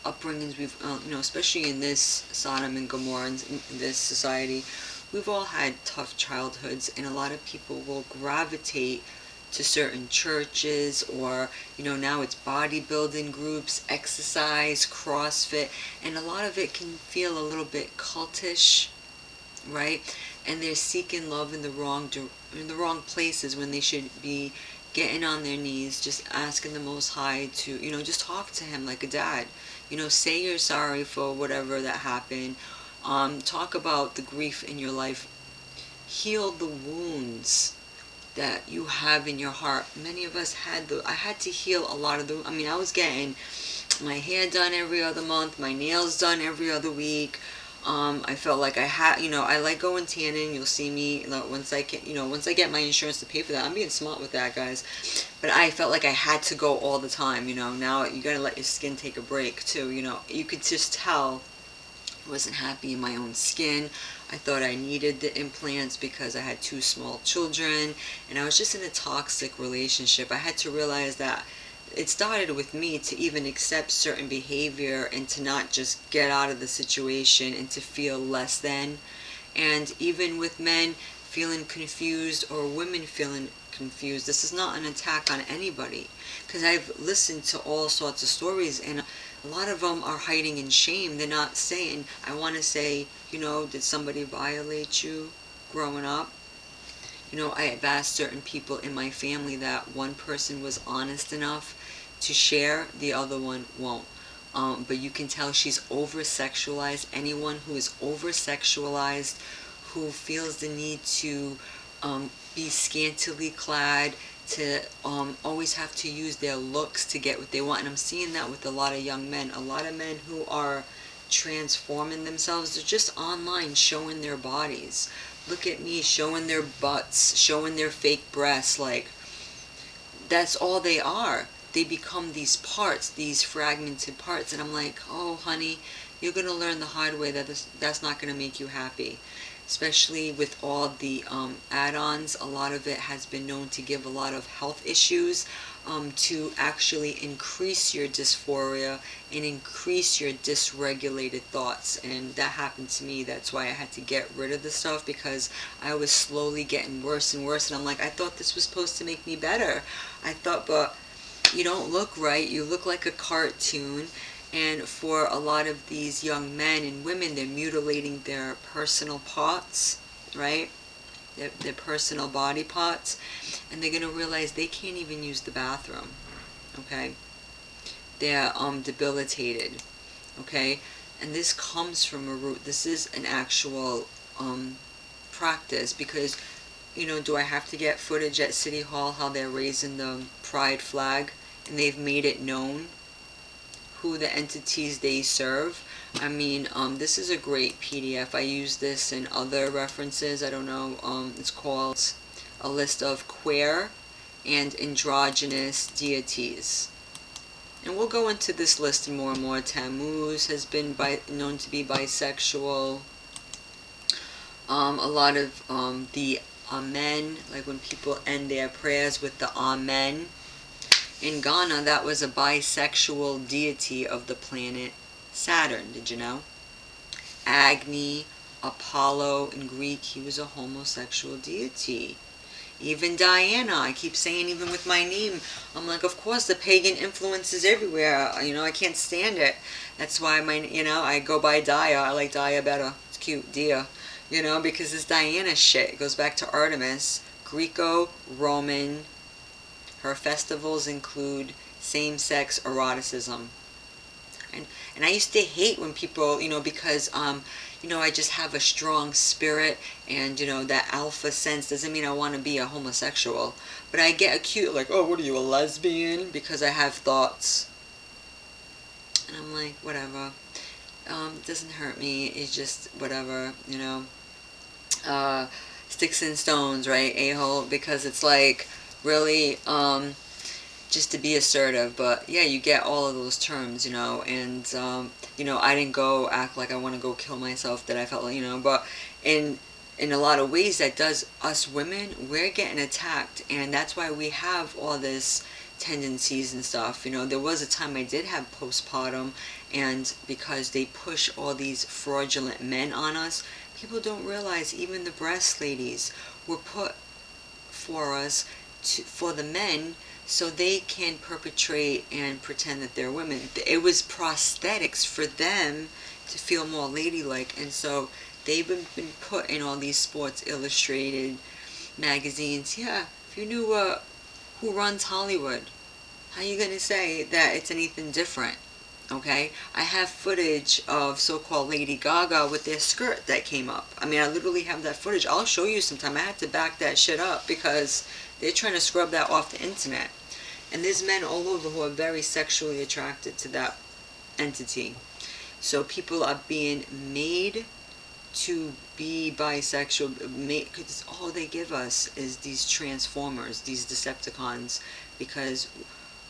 upbringings. We've you know, especially in this Sodom and Gomorrah, in this society, we've all had tough childhoods, and a lot of people will gravitate to certain churches, or, you know, now it's bodybuilding groups, exercise, CrossFit, and a lot of it can feel a little bit cultish, right? And they're seeking love in the wrong places, when they should be getting on their knees, just asking the Most High to, you know, just talk to Him like a dad. You know, say you're sorry for whatever that happened. Talk about the grief in your life. Heal the wounds that you have in your heart. Many of us had I had to heal a lot of the, I mean, I was getting my hair done every other month, my nails done every other week. I felt like I had, I like going tanning. You'll see me once I can, once I get my insurance to pay for that. I'm being smart with that, guys. But I felt like I had to go all the time. Now you gotta let your skin take a break too. You could just tell I wasn't happy in my own skin. I thought I needed the implants because I had 2 small children, and I was just in a toxic relationship. I had to realize that it started with me to even accept certain behavior and to not just get out of the situation and to feel less than. And even with men feeling confused or women feeling confused, this is not an attack on anybody, because I've listened to all sorts of stories, and a lot of them are hiding in shame. They're not saying, I want to say, did somebody violate you growing up? I have asked certain people in my family that one person was honest enough to share, the other one won't. But you can tell she's over-sexualized. Anyone who is over-sexualized, who feels the need to be scantily clad, to always have to use their looks to get what they want. And I'm seeing that with a lot of young men. A lot of men who are transforming themselves, they're just online showing their bodies. Look at me, showing their butts, showing their fake breasts. Like, that's all they are. They become these parts, these fragmented parts. And I'm like, oh honey, you're going to learn the hard way that that's not going to make you happy. Especially with all the add-ons. A lot of it has been known to give a lot of health issues, to actually increase your dysphoria and increase your dysregulated thoughts. And that happened to me. That's why I had to get rid of the stuff, because I was slowly getting worse and worse. And I'm like, I thought this was supposed to make me better. I thought, but you don't look right. You look like a cartoon. And for a lot of these young men and women, they're mutilating their personal parts, right? Their personal body parts. And they're going to realize they can't even use the bathroom, okay? They're debilitated, okay? And this comes from a root. This is an actual practice, because, do I have to get footage at City Hall how they're raising the pride flag and they've made it known who the entities they serve? I mean, this is a great PDF. I use this in other references. I don't know. It's called A List of Queer and Androgynous Deities. And we'll go into this list more and more. Tammuz has been known to be bisexual. A lot of the Amen, like when people end their prayers with the Amen. In Ghana, that was a bisexual deity of the planet Saturn. Did you know? Agni, Apollo, in Greek, he was a homosexual deity. Even Diana, I keep saying, even with my name, I'm like, of course, the pagan influence is everywhere. I can't stand it. That's why I go by Dia. I like Dia better. It's cute, Dia. Because this Diana shit, it goes back to Artemis, Greco-Roman. Her festivals include same-sex eroticism. And I used to hate when people, because, I just have a strong spirit, and, that alpha sense doesn't mean I want to be a homosexual. But I get acute, like, oh, what are you, a lesbian? Because I have thoughts. And I'm like, whatever. It doesn't hurt me. It's just whatever, sticks and stones, right? A-hole, because it's like, really, just to be assertive. But yeah, you get all of those terms, and I didn't go act like I want to go kill myself, that I felt like, but in a lot of ways, that does us women, we're getting attacked, and that's why we have all this tendencies and stuff. There was a time I did have postpartum, and because they push all these fraudulent men on us, people don't realize even the breast ladies were put for us, for the men, so they can perpetrate and pretend that they're women. It was prosthetics for them to feel more ladylike. And so they've been put in all these Sports Illustrated magazines. Yeah, if you knew who runs Hollywood, how are you going to say that it's anything different? Okay, I have footage of so-called Lady Gaga with their skirt that came up. I mean, I literally have that footage. I'll show you sometime. I had to back that shit up because they're trying to scrub that off the internet. And there's men all over who are very sexually attracted to that entity. So people are being made to be bisexual, because all they give us is these transformers, these Decepticons, because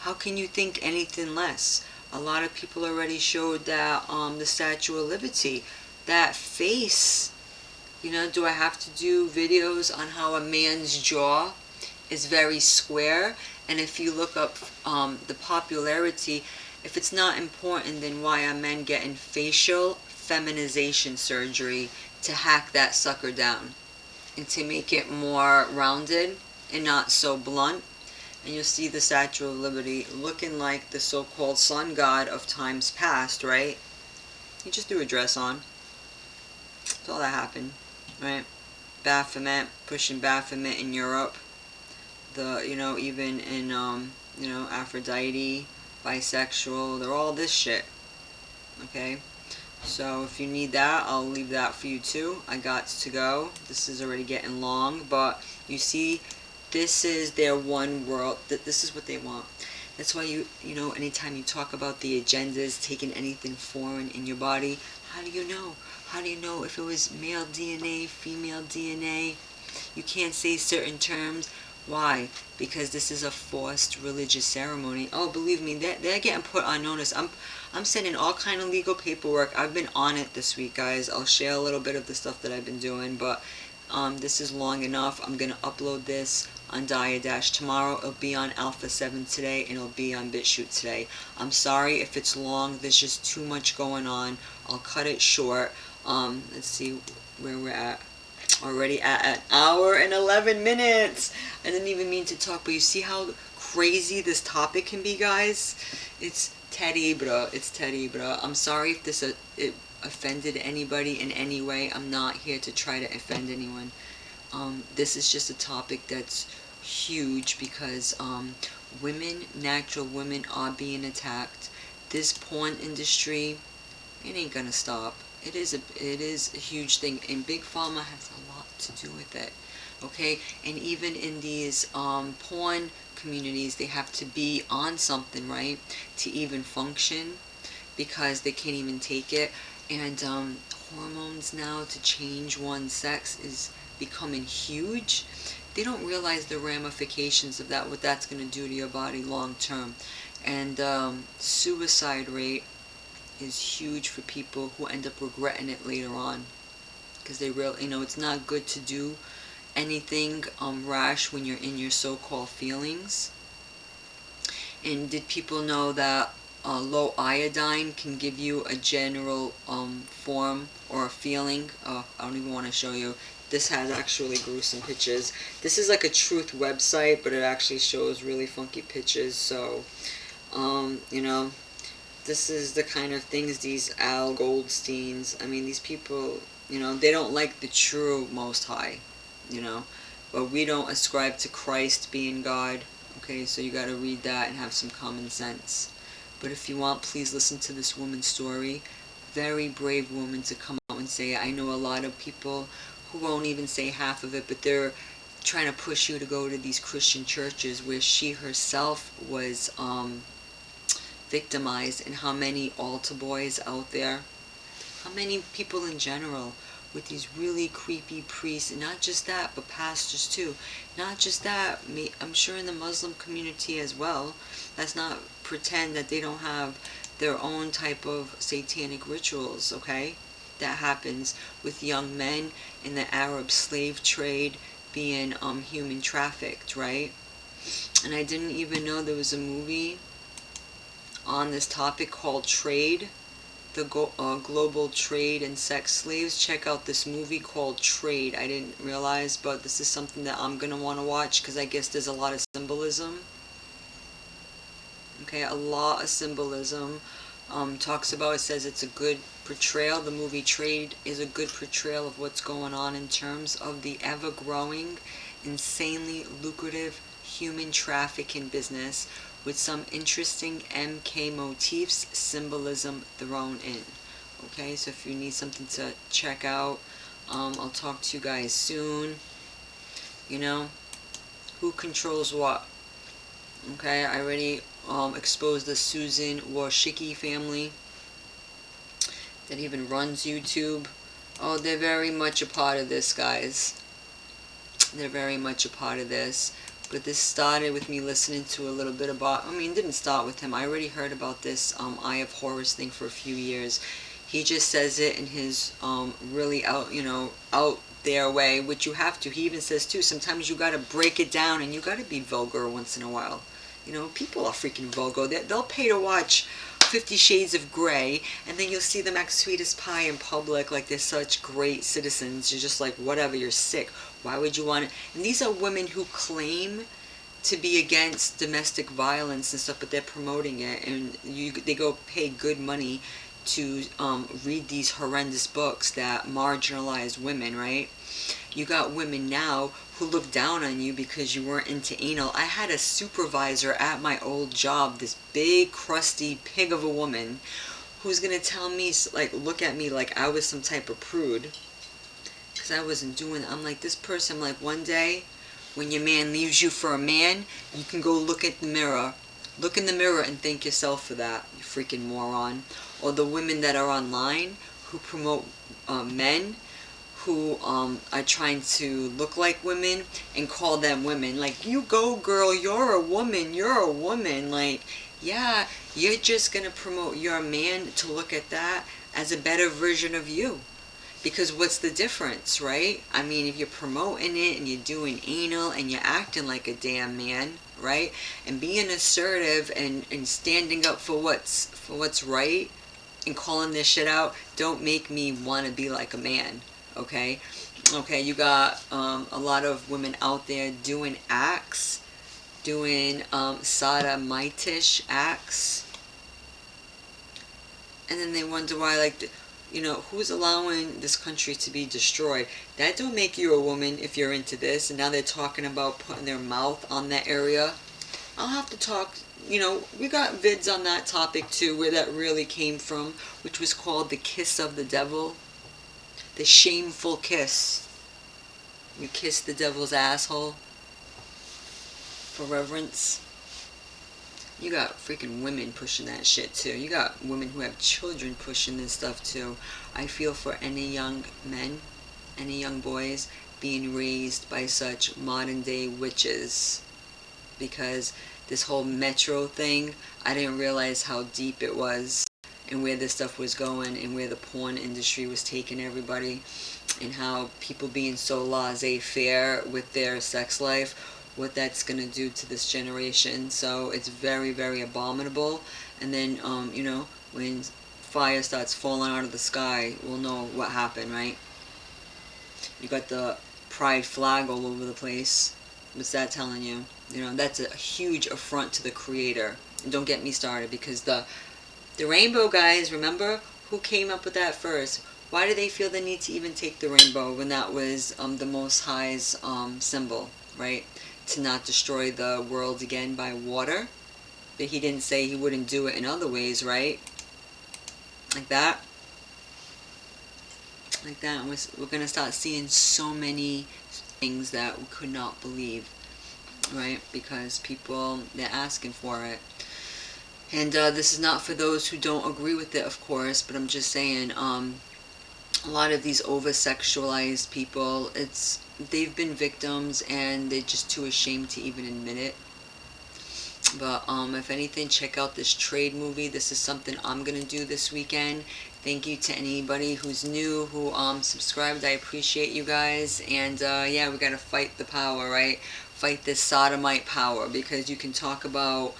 how can you think anything less? A lot of people already showed that the Statue of Liberty, that face, you know, do I have to do videos on how a man's jaw is very square? And if you look up the popularity, if it's not important, then why are men getting facial feminization surgery to hack that sucker down and to make it more rounded and not so blunt? And you'll see the Statue of Liberty looking like the so-called sun god of times past, right? He just threw a dress on. That's all that happened, right? Baphomet, pushing Baphomet in Europe. The, you know, even in, you know, Aphrodite, bisexual, they're all this shit, okay? So if you need that, I'll leave that for you too. I got to go. This is already getting long, but you see, this is their one world. This is what they want. That's why you know, anytime you talk about the agendas, taking anything foreign in your body, how do you know? How do you know if it was male DNA, female DNA? You can't say certain terms. Why? Because this is a forced religious ceremony. Oh, believe me, they're getting put on notice. I'm sending all kind of legal paperwork. I've been on it this week, guys. I'll share a little bit of the stuff that I've been doing, but this is long enough. I'm going to upload this on Diadash tomorrow. It'll be on Alpha 7 today, and it'll be on BitChute today. I'm sorry if it's long. There's just too much going on. I'll cut it short. Let's see where we're at. Already at an hour and 11 minutes. I didn't even mean to talk, but you see how crazy this topic can be, guys? It's terrible. It's terrible. I'm sorry if this it offended anybody in any way. I'm not here to try to offend anyone. This is just a topic that's huge because women, natural women, are being attacked. This porn industry, it ain't gonna stop. It is a huge thing, and Big Pharma has a lot to do with it, okay? And even in these porn communities, they have to be on something, right, to even function, because they can't even take it. And hormones now to change one's sex is becoming huge. They don't realize the ramifications of that, what that's going to do to your body long term. And suicide rate is huge for people who end up regretting it later on, because they really, you know, it's not good to do anything rash when you're in your so-called feelings. And did people know that low iodine can give you a general form or a feeling? I don't even want to show you. This has actually gruesome pictures. This is like a truth website, but it actually shows really funky pictures. So you know, this is the kind of things these Al Goldsteins, I mean, these people, you know, they don't like the true Most High, you know, but we don't ascribe to Christ being God, okay, so you gotta read that and have some common sense. But if you want, please listen to this woman's story. Very brave woman to come out and say it. I know a lot of people who won't even say half of it, but they're trying to push you to go to these Christian churches where she herself was victimized. And how many altar boys out there, how many people in general with these really creepy priests, and not just that, but pastors too. Not just that, I'm sure in the Muslim community as well. Let's not pretend that they don't have their own type of satanic rituals, okay? That happens with young men in the Arab slave trade being human trafficked, right? And I didn't even know there was a movie on this topic called Trade, the global trade in sex slaves. Check out this movie called Trade. I didn't realize, but this is something that I'm gonna want to watch, because I guess there's a lot of symbolism. Okay, a lot of symbolism. Talks about, it says it's a good portrayal. The movie Trade is a good portrayal of what's going on in terms of the ever-growing, insanely lucrative human trafficking business, with some interesting MK motifs, symbolism thrown in. Okay, so if you need something to check out, I'll talk to you guys soon. You know, who controls what? Okay, I already exposed the Susan Wojcicki family that even runs YouTube. Oh, they're very much a part of this, guys. They're very much a part of this. But this started with me listening to a little bit about, I mean, it didn't start with him. I already heard about this Eye of Horus thing for a few years. He just says it in his really out, out there way, which you have to. He even says too, sometimes you gotta break it down and you gotta be vulgar once in a while. People are freaking vulgar. They'll pay to watch 50 Shades of Grey, and then you'll see them act sweet as pie in public like they're such great citizens. You're just like, whatever, you're sick. Why would you want it? And these are women who claim to be against domestic violence and stuff, but they're promoting it, and they go pay good money to read these horrendous books that marginalize women, right? You got women now who look down on you because you weren't into anal. I had a supervisor at my old job, this big, crusty pig of a woman, who's going to tell me, like, look at me like I was some type of prude. Because I wasn't doing it. I'm like, this person, I'm like, one day, when your man leaves you for a man, you can go look at the mirror. Look in the mirror and thank yourself for that, you freaking moron. Or the women that are online who promote men who are trying to look like women and call them women. Like, you go girl, you're a woman, Like, yeah, you're just going to promote your man to look at that as a better version of you. Because what's the difference, right? I mean, if you're promoting it and you're doing anal and you're acting like a damn man, right? And being assertive and standing up for what's right and calling this shit out, don't make me want to be like a man, okay? Okay, you got a lot of women out there doing acts, doing sodomitish acts, and then they wonder why, like, who's allowing this country to be destroyed? That don't make you a woman if you're into this. And now they're talking about putting their mouth on that area. I'll have to talk, we got vids on that topic too, where that really came from, which was called the kiss of the devil. The shameful kiss. You kiss the devil's asshole for reverence. You got freaking women pushing that shit too. You got women who have children pushing this stuff too. I feel for any young men, any young boys being raised by such modern day witches. Because this whole metro thing, I didn't realize how deep it was and where this stuff was going and where the porn industry was taking everybody and how people being so laissez-faire with their sex life, what that's going to do to this generation. So it's very, very abominable. And then, when fire starts falling out of the sky, we'll know what happened, right? You got the pride flag all over the place. What's that telling you? That's a huge affront to the creator. And don't get me started, because the rainbow guys, remember who came up with that first? Why do they feel the need to even take the rainbow when that was the Most High's symbol, right? To not destroy the world again by water. But he didn't say he wouldn't do it in other ways, right? Like that. Like that. And we're going to start seeing so many things that we could not believe, right? Because people, they're asking for it. And this is not for those who don't agree with it, of course, but I'm just saying, a lot of these over-sexualized people, they've been victims and they're just too ashamed to even admit it. But if anything, check out this trade movie. This is something I'm going to do this weekend. Thank you to anybody who's new, who subscribed. I appreciate you guys. And yeah, we got to fight the power, right? Fight this sodomite power, because you can talk about,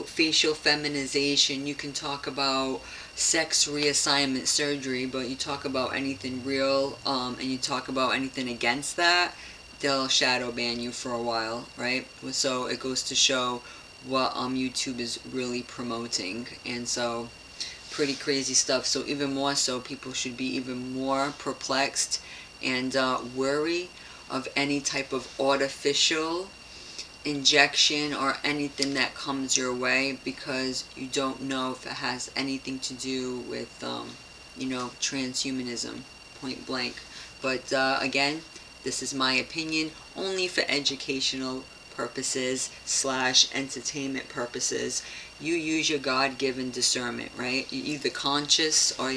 facial feminization. You can talk about sex reassignment surgery, but you talk about anything real, and you talk about anything against that, they'll shadow ban you for a while, right? So it goes to show what YouTube is really promoting. And so pretty crazy stuff. So even more so, people should be even more perplexed and worry of any type of artificial injection or anything that comes your way, because you don't know if it has anything to do with transhumanism, point blank. But again, this is my opinion, only for educational purposes / entertainment purposes. You use your God-given discernment, right? You're either conscious or you're